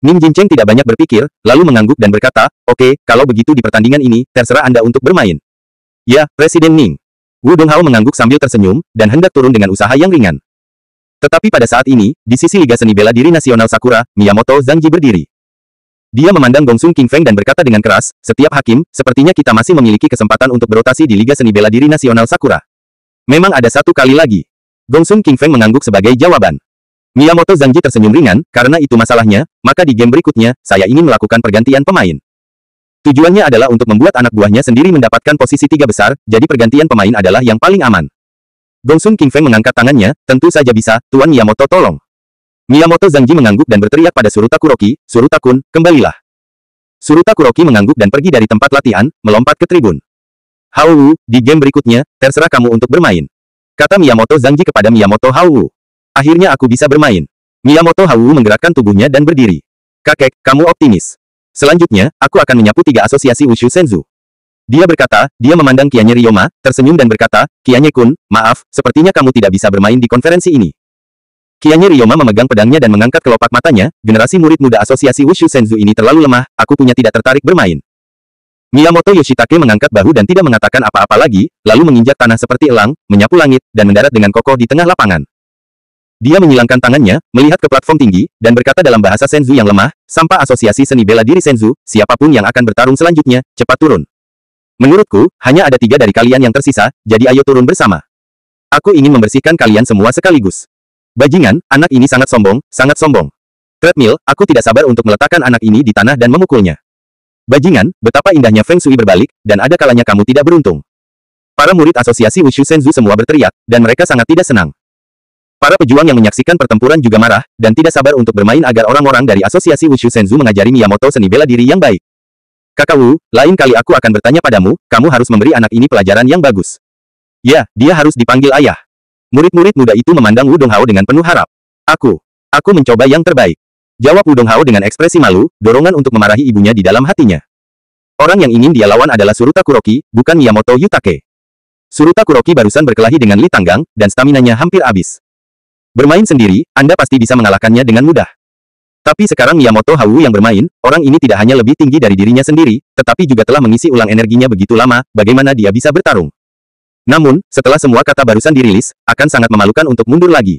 Ning Jingcheng tidak banyak berpikir, lalu mengangguk dan berkata, oke, kalau begitu di pertandingan ini, terserah Anda untuk bermain. Ya, Presiden Ning. Wu Donghao mengangguk sambil tersenyum, dan hendak turun dengan usaha yang ringan. Tetapi pada saat ini, di sisi Liga Seni Bela Diri Nasional Sakura, Miyamoto Zhangji berdiri. Dia memandang Gongsun King Feng dan berkata dengan keras, setiap hakim, sepertinya kita masih memiliki kesempatan untuk berotasi di Liga Seni Bela Diri Nasional Sakura. Memang ada 1 kali lagi. Gongsun King Feng mengangguk sebagai jawaban. Miyamoto Zhangji tersenyum ringan, karena itu masalahnya, maka di game berikutnya, saya ingin melakukan pergantian pemain. Tujuannya adalah untuk membuat anak buahnya sendiri mendapatkan posisi 3 besar, jadi pergantian pemain adalah yang paling aman. Gongsun King Feng mengangkat tangannya, tentu saja bisa, Tuan Miyamoto tolong. Miyamoto Zhangji mengangguk dan berteriak pada Suruta Kuroki, Suruta-kun, kembalilah. Suruta Kuroki mengangguk dan pergi dari tempat latihan, melompat ke tribun. Hao Wu, di game berikutnya, terserah kamu untuk bermain. Kata Miyamoto Zhangji kepada Miyamoto Hao Wu. Akhirnya aku bisa bermain. Miyamoto Hao Wu menggerakkan tubuhnya dan berdiri. Kakek, kamu optimis. Selanjutnya, aku akan menyapu 3 asosiasi Wushu Senzu. Dia berkata, dia memandang Kianye Ryoma, tersenyum dan berkata, Kianye-kun, maaf, sepertinya kamu tidak bisa bermain di konferensi ini. Kianye Ryoma memegang pedangnya dan mengangkat kelopak matanya, generasi murid muda asosiasi Wushu Senzu ini terlalu lemah, aku punya tidak tertarik bermain. Miyamoto Yoshitake mengangkat bahu dan tidak mengatakan apa-apa lagi, lalu menginjak tanah seperti elang, menyapu langit, dan mendarat dengan kokoh di tengah lapangan. Dia menyilangkan tangannya, melihat ke platform tinggi, dan berkata dalam bahasa Senzu yang lemah, sampah asosiasi seni bela diri Senzu, siapapun yang akan bertarung selanjutnya, cepat turun. Menurutku, hanya ada 3 dari kalian yang tersisa, jadi ayo turun bersama. Aku ingin membersihkan kalian semua sekaligus. Bajingan, anak ini sangat sombong, sangat sombong. Treadmill, aku tidak sabar untuk meletakkan anak ini di tanah dan memukulnya. Bajingan, betapa indahnya Feng Shui berbalik, dan ada kalanya kamu tidak beruntung. Para murid asosiasi Wushu Senzu semua berteriak, dan mereka sangat tidak senang. Para pejuang yang menyaksikan pertempuran juga marah, dan tidak sabar untuk bermain agar orang-orang dari asosiasi Wushu Senzu mengajari Miyamoto seni bela diri yang baik. Kakak Wu, lain kali aku akan bertanya padamu, kamu harus memberi anak ini pelajaran yang bagus. Ya, dia harus dipanggil ayah. Murid-murid muda itu memandang Wu Donghao dengan penuh harap. Aku mencoba yang terbaik. Jawab Wu Donghao dengan ekspresi malu, dorongan untuk memarahi ibunya di dalam hatinya. Orang yang ingin dia lawan adalah Suruta Kuroki, bukan Miyamoto Yutake. Suruta Kuroki barusan berkelahi dengan Li Tanggang, dan staminanya hampir habis. Bermain sendiri, Anda pasti bisa mengalahkannya dengan mudah. Tapi sekarang Miyamoto Hao Wu yang bermain, orang ini tidak hanya lebih tinggi dari dirinya sendiri, tetapi juga telah mengisi ulang energinya begitu lama, bagaimana dia bisa bertarung. Namun, setelah semua kata barusan dirilis, akan sangat memalukan untuk mundur lagi.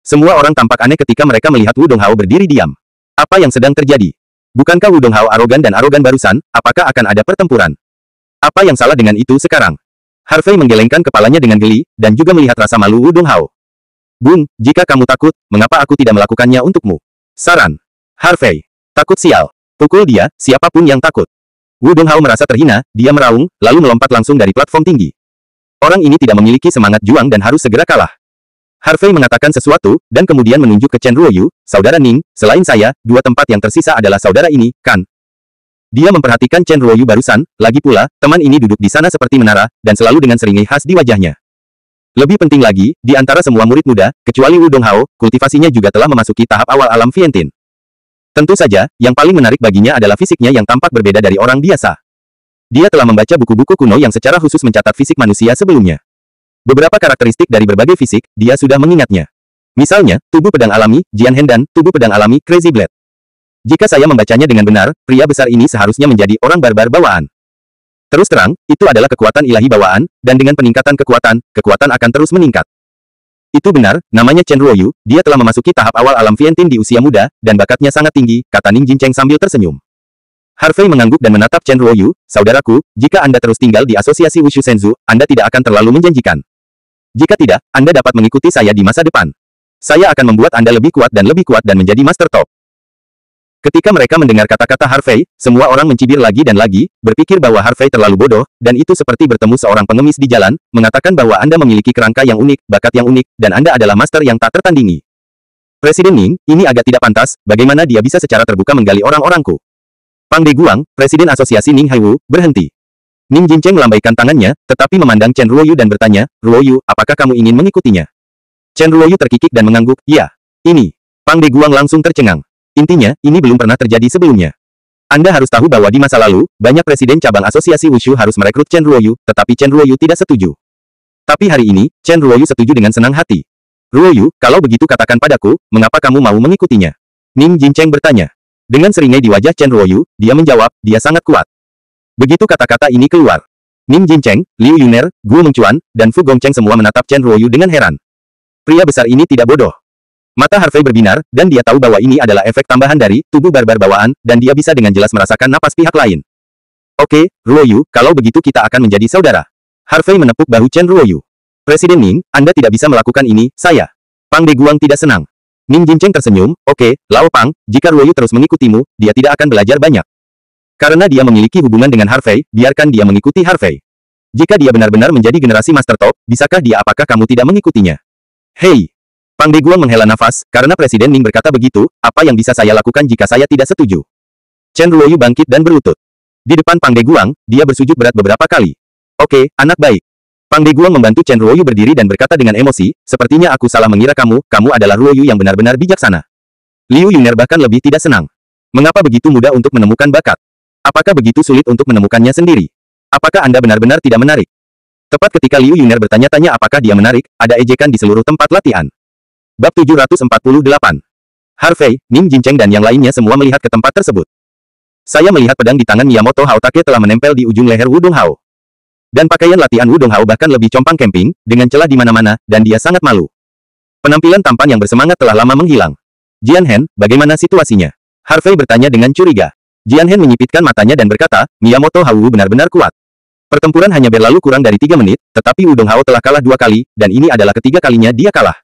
Semua orang tampak aneh ketika mereka melihat Wu Donghao berdiri diam. Apa yang sedang terjadi? Bukankah Wu Donghao arogan dan arogan barusan? Apakah akan ada pertempuran? Apa yang salah dengan itu sekarang? Harvey menggelengkan kepalanya dengan geli, dan juga melihat rasa malu Wu Donghao. Bung, jika kamu takut, mengapa aku tidak melakukannya untukmu? Saran. Harvey. Takut sial. Pukul dia, siapapun yang takut. Wu Donghao merasa terhina, dia meraung, lalu melompat langsung dari platform tinggi. Orang ini tidak memiliki semangat juang dan harus segera kalah. Harvey mengatakan sesuatu, dan kemudian menunjuk ke Chen Ruoyu, saudara Ning, selain saya, 2 tempat yang tersisa adalah saudara ini, kan? Dia memperhatikan Chen Ruoyu barusan, lagi pula, teman ini duduk di sana seperti menara, dan selalu dengan seringai khas di wajahnya. Lebih penting lagi, di antara semua murid muda, kecuali Wu Donghao, kultivasinya juga telah memasuki tahap awal alam Vientian. Tentu saja, yang paling menarik baginya adalah fisiknya yang tampak berbeda dari orang biasa. Dia telah membaca buku-buku kuno yang secara khusus mencatat fisik manusia sebelumnya. Beberapa karakteristik dari berbagai fisik, dia sudah mengingatnya. Misalnya, tubuh pedang alami, Jian Hen dan tubuh pedang alami, Crazy Blade. Jika saya membacanya dengan benar, pria besar ini seharusnya menjadi orang barbar bawaan. Terus terang, itu adalah kekuatan ilahi bawaan, dan dengan peningkatan kekuatan akan terus meningkat. Itu benar, namanya Chen Ruoyu, dia telah memasuki tahap awal alam Vientian di usia muda, dan bakatnya sangat tinggi, kata Ning Jincheng sambil tersenyum. Harvey mengangguk dan menatap Chen Ruoyu, saudaraku, jika Anda terus tinggal di asosiasi Wushu Senzu, Anda tidak akan terlalu menjanjikan. Jika tidak, Anda dapat mengikuti saya di masa depan. Saya akan membuat Anda lebih kuat dan menjadi Master Top. Ketika mereka mendengar kata-kata Harvey, semua orang mencibir lagi dan lagi, berpikir bahwa Harvey terlalu bodoh, dan itu seperti bertemu seorang pengemis di jalan, mengatakan bahwa Anda memiliki kerangka yang unik, bakat yang unik, dan Anda adalah master yang tak tertandingi. Presiden Ning, ini agak tidak pantas, bagaimana dia bisa secara terbuka menggali orang-orangku? Pang Deguang, Presiden Asosiasi Ning Haiwu, berhenti. Ning Jincheng melambaikan tangannya, tetapi memandang Chen Ruoyu dan bertanya, Ruoyu, apakah kamu ingin mengikutinya? Chen Ruoyu terkikik dan mengangguk, ya. Ini. Pang Deguang langsung tercengang. Intinya, ini belum pernah terjadi sebelumnya. Anda harus tahu bahwa di masa lalu, banyak presiden cabang asosiasi Wushu harus merekrut Chen Ruoyu, tetapi Chen Ruoyu tidak setuju. Tapi hari ini, Chen Ruoyu setuju dengan senang hati. Ruoyu, kalau begitu katakan padaku, mengapa kamu mau mengikutinya? Ning Jincheng bertanya. Dengan seringai di wajah Chen Ruoyu, dia menjawab, dia sangat kuat. Begitu kata-kata ini keluar. Ning Jincheng, Liu Yuner, Guo Mengchuan, dan Fu Gongcheng semua menatap Chen Ruoyu dengan heran. Pria besar ini tidak bodoh. Mata Harvey berbinar, dan dia tahu bahwa ini adalah efek tambahan dari tubuh barbar bawaan, dan dia bisa dengan jelas merasakan napas pihak lain. Oke, Ruoyu, kalau begitu kita akan menjadi saudara. Harvey menepuk bahu Chen Ruoyu. Presiden Ning, Anda tidak bisa melakukan ini, saya. Pang Deguang tidak senang. Ning Jincheng tersenyum, oke, Lao Pang, jika Ruoyu terus mengikutimu, dia tidak akan belajar banyak. Karena dia memiliki hubungan dengan Harvey, biarkan dia mengikuti Harvey. Jika dia benar-benar menjadi generasi Master Top, bisakah dia apakah kamu tidak mengikutinya? Hei! Pang Deguang menghela nafas, karena Presiden Ning berkata begitu, apa yang bisa saya lakukan jika saya tidak setuju? Chen Ruoyu bangkit dan berlutut. Di depan Pang Deguang, dia bersujud berat beberapa kali. Oke, anak baik. Pang Deguang membantu Chen Ruoyu berdiri dan berkata dengan emosi, sepertinya aku salah mengira kamu adalah Ruoyu yang benar-benar bijaksana. Liu Yuner bahkan lebih tidak senang. Mengapa begitu mudah untuk menemukan bakat? Apakah begitu sulit untuk menemukannya sendiri? Apakah Anda benar-benar tidak menarik? Tepat ketika Liu Yuner bertanya-tanya apakah dia menarik, ada ejekan di seluruh tempat latihan. Bab 748. Harvey, Ning Jincheng dan yang lainnya semua melihat ke tempat tersebut. Saya melihat pedang di tangan Miyamoto Haotake telah menempel di ujung leher Wu Donghao. Dan pakaian latihan Wu Donghao bahkan lebih compang camping, dengan celah di mana-mana, dan dia sangat malu. Penampilan tampan yang bersemangat telah lama menghilang. Jian Hen, bagaimana situasinya? Harvey bertanya dengan curiga. Jian Hen menyipitkan matanya dan berkata, Miyamoto Haowu benar-benar kuat. Pertempuran hanya berlalu kurang dari 3 menit, tetapi Wu Donghao telah kalah 2 kali, dan ini adalah ketiga kalinya dia kalah.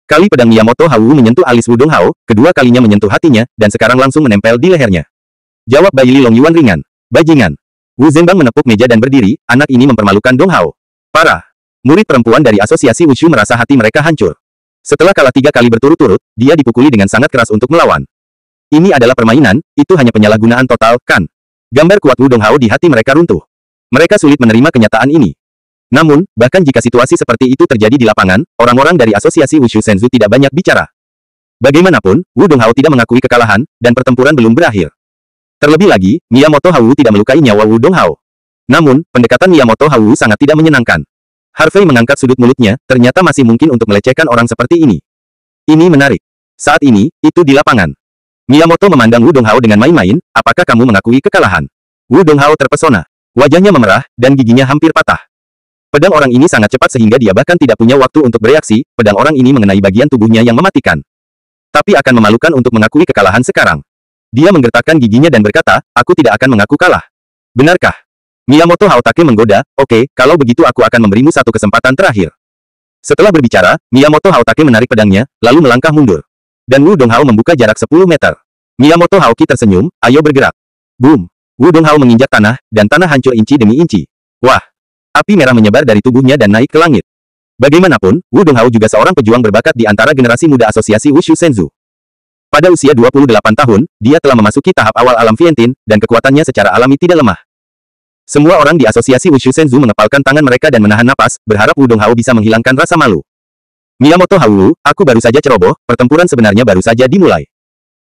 Kali pedang Miyamoto Haowu menyentuh alis Wu Donghao, kedua kalinya menyentuh hatinya, dan sekarang langsung menempel di lehernya. Jawab Bai Li Long Yuan ringan. Bajingan. Wu Zhengbang menepuk meja dan berdiri, anak ini mempermalukan Donghao. Parah. Murid perempuan dari asosiasi Wushu merasa hati mereka hancur. Setelah kalah 3 kali berturut-turut, dia dipukuli dengan sangat keras untuk melawan. Ini adalah permainan, itu hanya penyalahgunaan total, kan? Gambar kuat Wu Donghao di hati mereka runtuh. Mereka sulit menerima kenyataan ini. Namun, bahkan jika situasi seperti itu terjadi di lapangan, orang-orang dari asosiasi Wushu Senzu tidak banyak bicara. Bagaimanapun, Wu Donghao tidak mengakui kekalahan, dan pertempuran belum berakhir. Terlebih lagi, Miyamoto Haowu tidak melukai nyawa Wu Donghao. Namun, pendekatan Miyamoto Haowu sangat tidak menyenangkan. Harvey mengangkat sudut mulutnya, ternyata masih mungkin untuk melecehkan orang seperti ini. Ini menarik. Saat ini, itu di lapangan. Miyamoto memandang Wu Donghao dengan main-main, apakah kamu mengakui kekalahan? Wu Donghao terpesona. Wajahnya memerah, dan giginya hampir patah. Pedang orang ini sangat cepat sehingga dia bahkan tidak punya waktu untuk bereaksi, pedang orang ini mengenai bagian tubuhnya yang mematikan. Tapi akan memalukan untuk mengakui kekalahan sekarang. Dia menggertakkan giginya dan berkata, aku tidak akan mengaku kalah. Benarkah? Miyamoto Haotake menggoda, oke, kalau begitu aku akan memberimu satu kesempatan terakhir. Setelah berbicara, Miyamoto Haotake menarik pedangnya, lalu melangkah mundur. Dan Wu Donghao membuka jarak 10 meter. Miyamoto Haoki tersenyum, ayo bergerak. Boom! Wu Donghao menginjak tanah, dan tanah hancur inci demi inci. Wah! Api merah menyebar dari tubuhnya dan naik ke langit. Bagaimanapun, Wu Donghao juga seorang pejuang berbakat di antara generasi muda asosiasi Wushu Senzu. Pada usia 28 tahun, dia telah memasuki tahap awal alam Vientin, dan kekuatannya secara alami tidak lemah. Semua orang di asosiasi Wushu Senzu mengepalkan tangan mereka dan menahan napas, berharap Wu Donghao bisa menghilangkan rasa malu. Miyamoto Hao, aku baru saja ceroboh, pertempuran sebenarnya baru saja dimulai.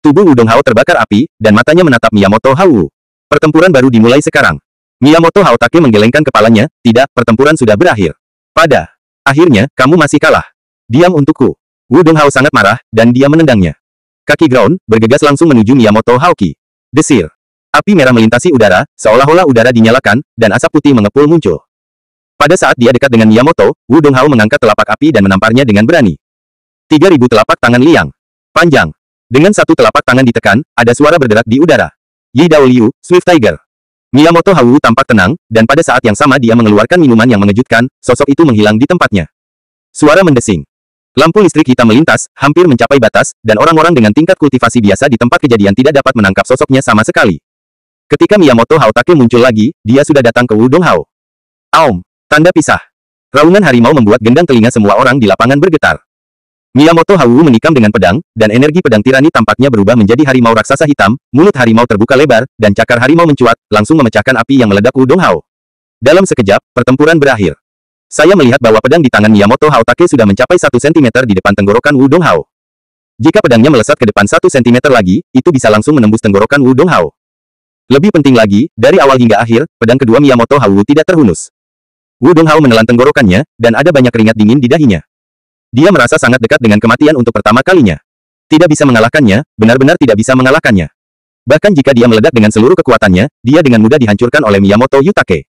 Tubuh Wu Donghao terbakar api, dan matanya menatap Miyamoto Hao. Pertempuran baru dimulai sekarang. Miyamoto Haotake menggelengkan kepalanya, tidak, pertempuran sudah berakhir. Pada akhirnya, kamu masih kalah. Diam untukku. Wu Donghao sangat marah, dan dia menendangnya. Kaki Ground bergegas langsung menuju Miyamoto Haoki. Desir. Api merah melintasi udara, seolah-olah udara dinyalakan, dan asap putih mengepul muncul. Pada saat dia dekat dengan Miyamoto, Wu Donghao mengangkat telapak api dan menamparnya dengan berani. 3000 telapak tangan liang. Panjang. Dengan satu telapak tangan ditekan, ada suara berderak di udara. Yi Dao Liu, Swift Tiger. Miyamoto Hao tampak tenang, dan pada saat yang sama dia mengeluarkan minuman yang mengejutkan, sosok itu menghilang di tempatnya. Suara mendesing. Lampu listrik hitam melintas, hampir mencapai batas, dan orang-orang dengan tingkat kultivasi biasa di tempat kejadian tidak dapat menangkap sosoknya sama sekali. Ketika Miyamoto Haotake muncul lagi, dia sudah datang ke Wu Donghao. Aum! Tanda pisah. Raungan harimau membuat gendang telinga semua orang di lapangan bergetar. Miyamoto Hao menikam dengan pedang, dan energi pedang tirani tampaknya berubah menjadi harimau raksasa hitam, mulut harimau terbuka lebar, dan cakar harimau mencuat, langsung memecahkan api yang meledak Wu Donghao. Dalam sekejap, pertempuran berakhir. Saya melihat bahwa pedang di tangan Miyamoto Haotake sudah mencapai 1 cm di depan tenggorokan Wu Donghao. Jika pedangnya melesat ke depan 1 cm lagi, itu bisa langsung menembus tenggorokan Wu Donghao. Lebih penting lagi, dari awal hingga akhir, pedang kedua Miyamoto Hao tidak terhunus. Wu Donghao menelan tenggorokannya, dan ada banyak keringat dingin di dahinya. Dia merasa sangat dekat dengan kematian untuk pertama kalinya. Tidak bisa mengalahkannya, benar-benar tidak bisa mengalahkannya. Bahkan jika dia meledak dengan seluruh kekuatannya, dia dengan mudah dihancurkan oleh Miyamoto Yutake.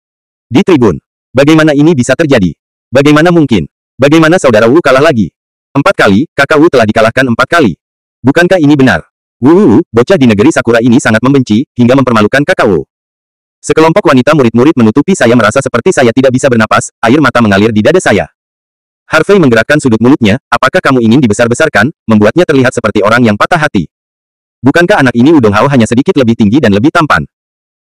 Di tribun. Bagaimana ini bisa terjadi? Bagaimana mungkin? Bagaimana saudara Wu kalah lagi? 4 kali, kakak Wu telah dikalahkan 4 kali. Bukankah ini benar? Wu, bocah di negeri Sakura ini sangat membenci, hingga mempermalukan kakak Wu. Sekelompok wanita murid-murid menutupi saya merasa seperti saya tidak bisa bernapas, air mata mengalir di dada saya. Harvey menggerakkan sudut mulutnya, apakah kamu ingin dibesar-besarkan, membuatnya terlihat seperti orang yang patah hati. Bukankah anak ini Wu Donghao hanya sedikit lebih tinggi dan lebih tampan?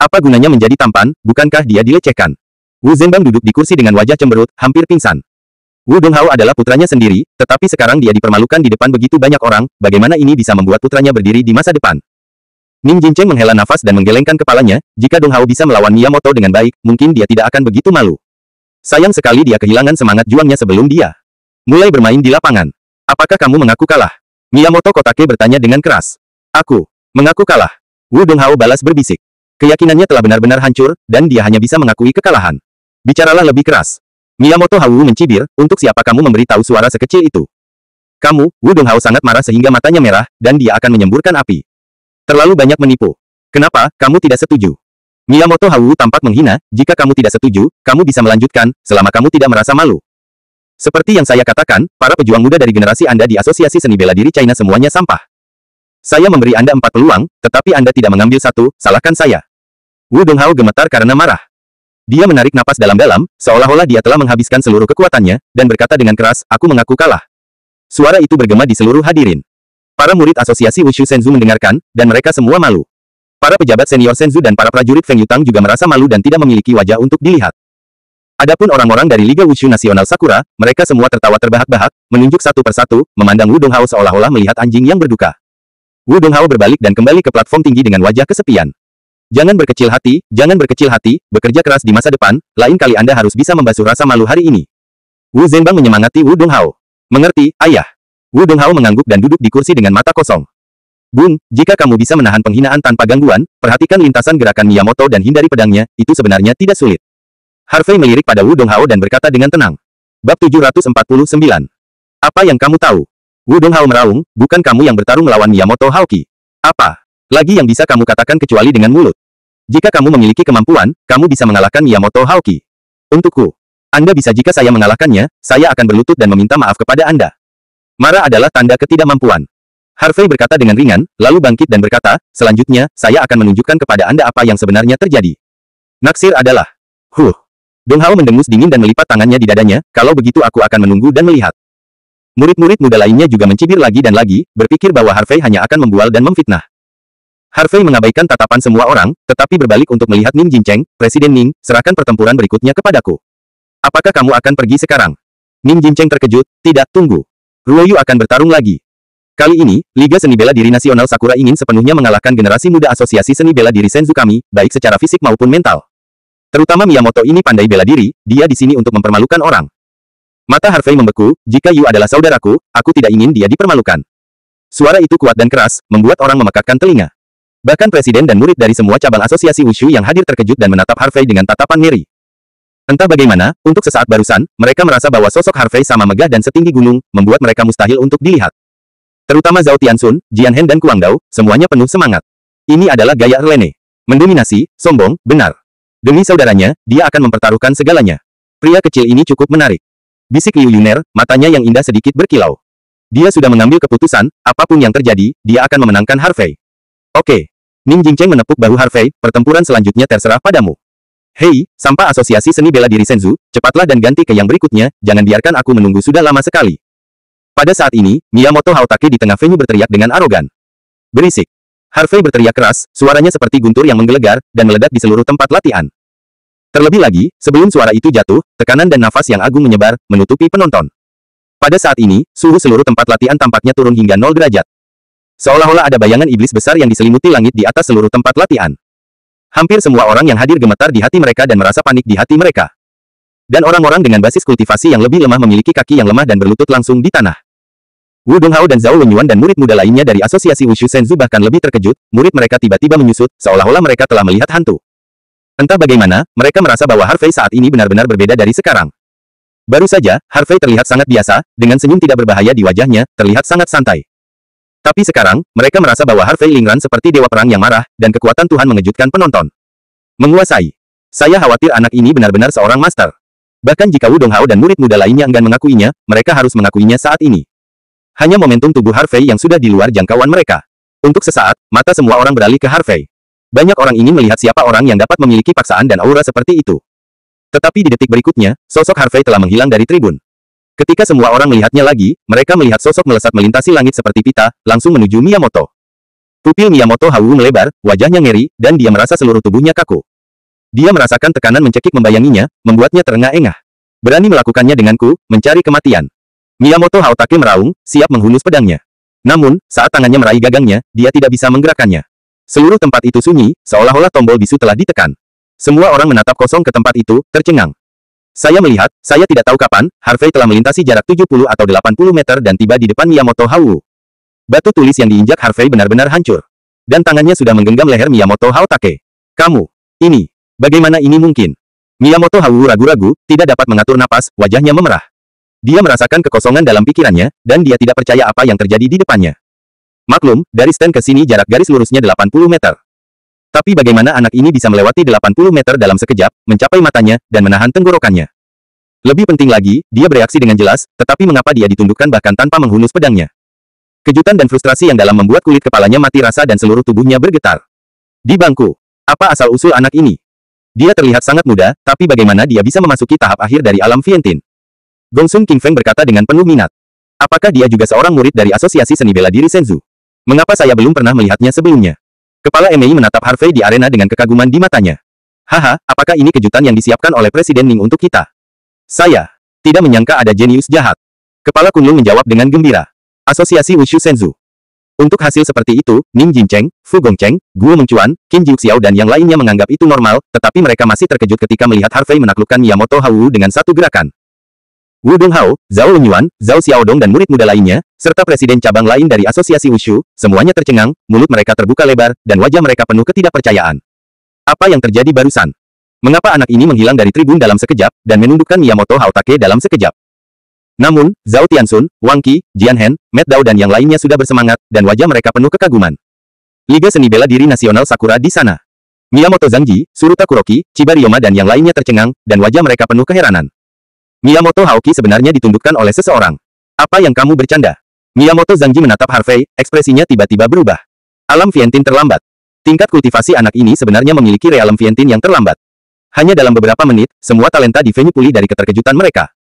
Apa gunanya menjadi tampan, bukankah dia dilecehkan? Wu Zhenbang duduk di kursi dengan wajah cemberut, hampir pingsan. Wu Donghao adalah putranya sendiri, tetapi sekarang dia dipermalukan di depan begitu banyak orang, bagaimana ini bisa membuat putranya berdiri di masa depan? Ning Jincheng menghela nafas dan menggelengkan kepalanya, jika Donghao bisa melawan Miyamoto dengan baik, mungkin dia tidak akan begitu malu. Sayang sekali dia kehilangan semangat juangnya sebelum dia mulai bermain di lapangan. Apakah kamu mengaku kalah? Miyamoto Kotake bertanya dengan keras. Aku mengaku kalah. Wu Donghao balas berbisik. Keyakinannya telah benar-benar hancur, dan dia hanya bisa mengakui kekalahan. Bicaralah lebih keras. Miyamoto Hao mencibir, untuk siapa kamu memberitahu suara sekecil itu? Kamu, Wu Donghao sangat marah sehingga matanya merah, dan dia akan menyemburkan api. Terlalu banyak menipu. Kenapa, kamu tidak setuju? Miyamoto Hao tampak menghina, jika kamu tidak setuju, kamu bisa melanjutkan, selama kamu tidak merasa malu. Seperti yang saya katakan, para pejuang muda dari generasi Anda di Asosiasi Seni Bela Diri China semuanya sampah. Saya memberi Anda 4 peluang, tetapi Anda tidak mengambil satu, salahkan saya. Wu Donghao gemetar karena marah. Dia menarik napas dalam-dalam, seolah-olah dia telah menghabiskan seluruh kekuatannya, dan berkata dengan keras, aku mengaku kalah. Suara itu bergema di seluruh hadirin. Para murid Asosiasi Wushu Senzu mendengarkan, dan mereka semua malu. Para pejabat senior Senzu dan para prajurit Feng Yutang juga merasa malu dan tidak memiliki wajah untuk dilihat. Adapun orang-orang dari Liga Wushu Nasional Sakura, mereka semua tertawa terbahak-bahak, menunjuk satu persatu, memandang Wu Donghao seolah-olah melihat anjing yang berduka. Wu Donghao berbalik dan kembali ke platform tinggi dengan wajah kesepian. Jangan berkecil hati, bekerja keras di masa depan, lain kali Anda harus bisa membasuh rasa malu hari ini. Wu Zhenbang menyemangati Wu Donghao. Mengerti, ayah. Wu Donghao mengangguk dan duduk di kursi dengan mata kosong. Bun, jika kamu bisa menahan penghinaan tanpa gangguan, perhatikan lintasan gerakan Miyamoto dan hindari pedangnya, itu sebenarnya tidak sulit. Harvey melirik pada Wu Donghao dan berkata dengan tenang. Bab 749. Apa yang kamu tahu? Wu Donghao meraung, bukan kamu yang bertarung melawan Miyamoto Haoki. Apa lagi yang bisa kamu katakan kecuali dengan mulut? Jika kamu memiliki kemampuan, kamu bisa mengalahkan Miyamoto Haoki. Untukku, Anda bisa jika saya mengalahkannya, saya akan berlutut dan meminta maaf kepada Anda. Marah adalah tanda ketidakmampuan. Harvey berkata dengan ringan, lalu bangkit dan berkata, selanjutnya, saya akan menunjukkan kepada Anda apa yang sebenarnya terjadi. Naksir adalah, Donghao mendengus dingin dan melipat tangannya di dadanya, kalau begitu aku akan menunggu dan melihat. Murid-murid muda lainnya juga mencibir lagi dan lagi, berpikir bahwa Harvey hanya akan membual dan memfitnah. Harvey mengabaikan tatapan semua orang, tetapi berbalik untuk melihat Ning Jincheng, Presiden Ning, serahkan pertempuran berikutnya kepadaku. Apakah kamu akan pergi sekarang? Ning Jincheng terkejut, tidak, tunggu. Ruoyu akan bertarung lagi. Kali ini, Liga Seni Bela Diri Nasional Sakura ingin sepenuhnya mengalahkan generasi muda Asosiasi Seni Bela Diri Senzu kami, baik secara fisik maupun mental. Terutama Miyamoto ini pandai bela diri, dia di sini untuk mempermalukan orang. Mata Harvey membeku, jika Yu adalah saudaraku, aku tidak ingin dia dipermalukan. Suara itu kuat dan keras, membuat orang memekakkan telinga. Bahkan presiden dan murid dari semua cabang asosiasi Wushu yang hadir terkejut dan menatap Harvey dengan tatapan ngeri. Entah bagaimana, untuk sesaat barusan, mereka merasa bahwa sosok Harvey sama megah dan setinggi gunung, membuat mereka mustahil untuk dilihat. Terutama Zhao Tianxun, Jian Hen dan Kuang Dao, semuanya penuh semangat. Ini adalah gaya Erlene. Mendominasi, sombong, benar. Demi saudaranya, dia akan mempertaruhkan segalanya. Pria kecil ini cukup menarik. Bisik Liu Yuner, matanya yang indah sedikit berkilau. Dia sudah mengambil keputusan, apapun yang terjadi, dia akan memenangkan Harvey. Oke. Ning Jingcheng menepuk bahu Harvey, pertempuran selanjutnya terserah padamu. Hei, sampah Asosiasi Seni Bela Diri Senzu, cepatlah dan ganti ke yang berikutnya, jangan biarkan aku menunggu sudah lama sekali. Pada saat ini, Miyamoto Haotake di tengah venue berteriak dengan arogan. Berisik. Harvey berteriak keras, suaranya seperti guntur yang menggelegar, dan meledak di seluruh tempat latihan. Terlebih lagi, sebelum suara itu jatuh, tekanan dan nafas yang agung menyebar, menutupi penonton. Pada saat ini, suhu seluruh tempat latihan tampaknya turun hingga 0 derajat. Seolah-olah ada bayangan iblis besar yang diselimuti langit di atas seluruh tempat latihan. Hampir semua orang yang hadir gemetar di hati mereka dan merasa panik di hati mereka. Dan orang-orang dengan basis kultivasi yang lebih lemah memiliki kaki yang lemah dan berlutut langsung di tanah. Wu Donghao dan Zhao Wenyuan dan murid muda lainnya dari Asosiasi Wushu Senzu bahkan lebih terkejut, murid mereka tiba-tiba menyusut, seolah-olah mereka telah melihat hantu. Entah bagaimana, mereka merasa bahwa Harvey saat ini benar-benar berbeda dari sekarang. Baru saja, Harvey terlihat sangat biasa, dengan senyum tidak berbahaya di wajahnya, terlihat sangat santai. Tapi sekarang, mereka merasa bahwa Harvey Lingran seperti dewa perang yang marah, dan kekuatan Tuhan mengejutkan penonton. Menguasai. Saya khawatir anak ini benar-benar seorang master. Bahkan jika Wu Donghao dan murid muda lainnya enggan mengakuinya, mereka harus mengakuinya saat ini. Hanya momentum tubuh Harvey yang sudah di luar jangkauan mereka. Untuk sesaat, mata semua orang beralih ke Harvey. Banyak orang ingin melihat siapa orang yang dapat memiliki paksaan dan aura seperti itu. Tetapi di detik berikutnya, sosok Harvey telah menghilang dari tribun. Ketika semua orang melihatnya lagi, mereka melihat sosok melesat melintasi langit seperti pita, langsung menuju Miyamoto. Pupil Miyamoto Hawu melebar, wajahnya ngeri, dan dia merasa seluruh tubuhnya kaku. Dia merasakan tekanan mencekik membayanginya, membuatnya terengah-engah. Berani melakukannya denganku, mencari kematian. Miyamoto Haotake meraung, siap menghunus pedangnya. Namun, saat tangannya meraih gagangnya, dia tidak bisa menggerakkannya. Seluruh tempat itu sunyi, seolah-olah tombol bisu telah ditekan. Semua orang menatap kosong ke tempat itu, tercengang. Saya melihat, saya tidak tahu kapan, Harvey telah melintasi jarak 70 atau 80 meter dan tiba di depan Miyamoto Hawu. Batu tulis yang diinjak Harvey benar-benar hancur. Dan tangannya sudah menggenggam leher Miyamoto Haotake. Kamu, ini. Bagaimana ini mungkin? Miyamoto Hawu ragu-ragu, tidak dapat mengatur napas, wajahnya memerah. Dia merasakan kekosongan dalam pikirannya, dan dia tidak percaya apa yang terjadi di depannya. Maklum, dari stand ke sini jarak garis lurusnya 80 meter. Tapi bagaimana anak ini bisa melewati 80 meter dalam sekejap, mencapai matanya, dan menahan tenggorokannya? Lebih penting lagi, dia bereaksi dengan jelas, tetapi mengapa dia ditundukkan bahkan tanpa menghunus pedangnya? Kejutan dan frustrasi yang dalam membuat kulit kepalanya mati rasa dan seluruh tubuhnya bergetar. Di bangku. Apa asal-usul anak ini? Dia terlihat sangat muda, tapi bagaimana dia bisa memasuki tahap akhir dari alam Fientin? Gongsun King Feng berkata dengan penuh minat. Apakah dia juga seorang murid dari Asosiasi Seni Bela Diri Senzu? Mengapa saya belum pernah melihatnya sebelumnya? Kepala Mei menatap Harvey di arena dengan kekaguman di matanya. Haha, apakah ini kejutan yang disiapkan oleh Presiden Ning untuk kita? Saya tidak menyangka ada jenius jahat. Kepala Kunlun menjawab dengan gembira. Asosiasi Wushu Senzu. Untuk hasil seperti itu, Ning Jincheng, Fu Gongcheng, Guo Mengcuan, Qin Jiuxiao dan yang lainnya menganggap itu normal, tetapi mereka masih terkejut ketika melihat Harvey menaklukkan Miyamoto Hawu dengan satu gerakan. Wu Donghao, Zhao Wenyuan, Zhao Xiaodong dan murid muda lainnya, serta presiden cabang lain dari Asosiasi Wushu, semuanya tercengang, mulut mereka terbuka lebar, dan wajah mereka penuh ketidakpercayaan. Apa yang terjadi barusan? Mengapa anak ini menghilang dari tribun dalam sekejap, dan menundukkan Miyamoto Haotake dalam sekejap? Namun, Zhao Tianxun, Wang Qi, Jian Hen, Matt Dao dan yang lainnya sudah bersemangat, dan wajah mereka penuh kekaguman. Liga Seni Bela Diri Nasional Sakura di sana. Miyamoto Zhangji, Suruta Kuroki, Chibariyoma dan yang lainnya tercengang, dan wajah mereka penuh keheranan. Miyamoto Haoki sebenarnya ditundukkan oleh seseorang. Apa yang kamu bercanda? Miyamoto Zhangji menatap Harvey, ekspresinya tiba-tiba berubah. Alam Fientin terlambat. Tingkat kultivasi anak ini sebenarnya memiliki realem Fientin yang terlambat. Hanya dalam beberapa menit, semua talenta di venue pulih dari keterkejutan mereka.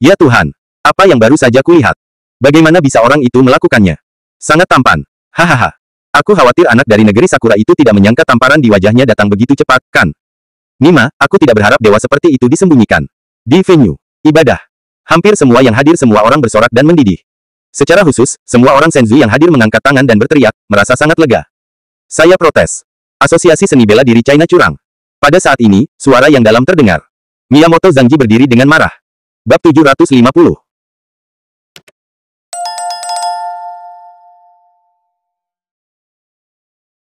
Ya Tuhan! Apa yang baru saja kulihat? Bagaimana bisa orang itu melakukannya? Sangat tampan. Hahaha. Aku khawatir anak dari negeri Sakura itu tidak menyangka tamparan di wajahnya datang begitu cepat, kan? Nima, aku tidak berharap dewa seperti itu disembunyikan. Di venue ibadah, hampir semua yang hadir semua orang bersorak dan mendidih. Secara khusus, semua orang Senzu yang hadir mengangkat tangan dan berteriak, merasa sangat lega. Saya protes. Asosiasi Seni Bela Diri China curang. Pada saat ini, suara yang dalam terdengar. Miyamoto Zhangji berdiri dengan marah. Bab 750.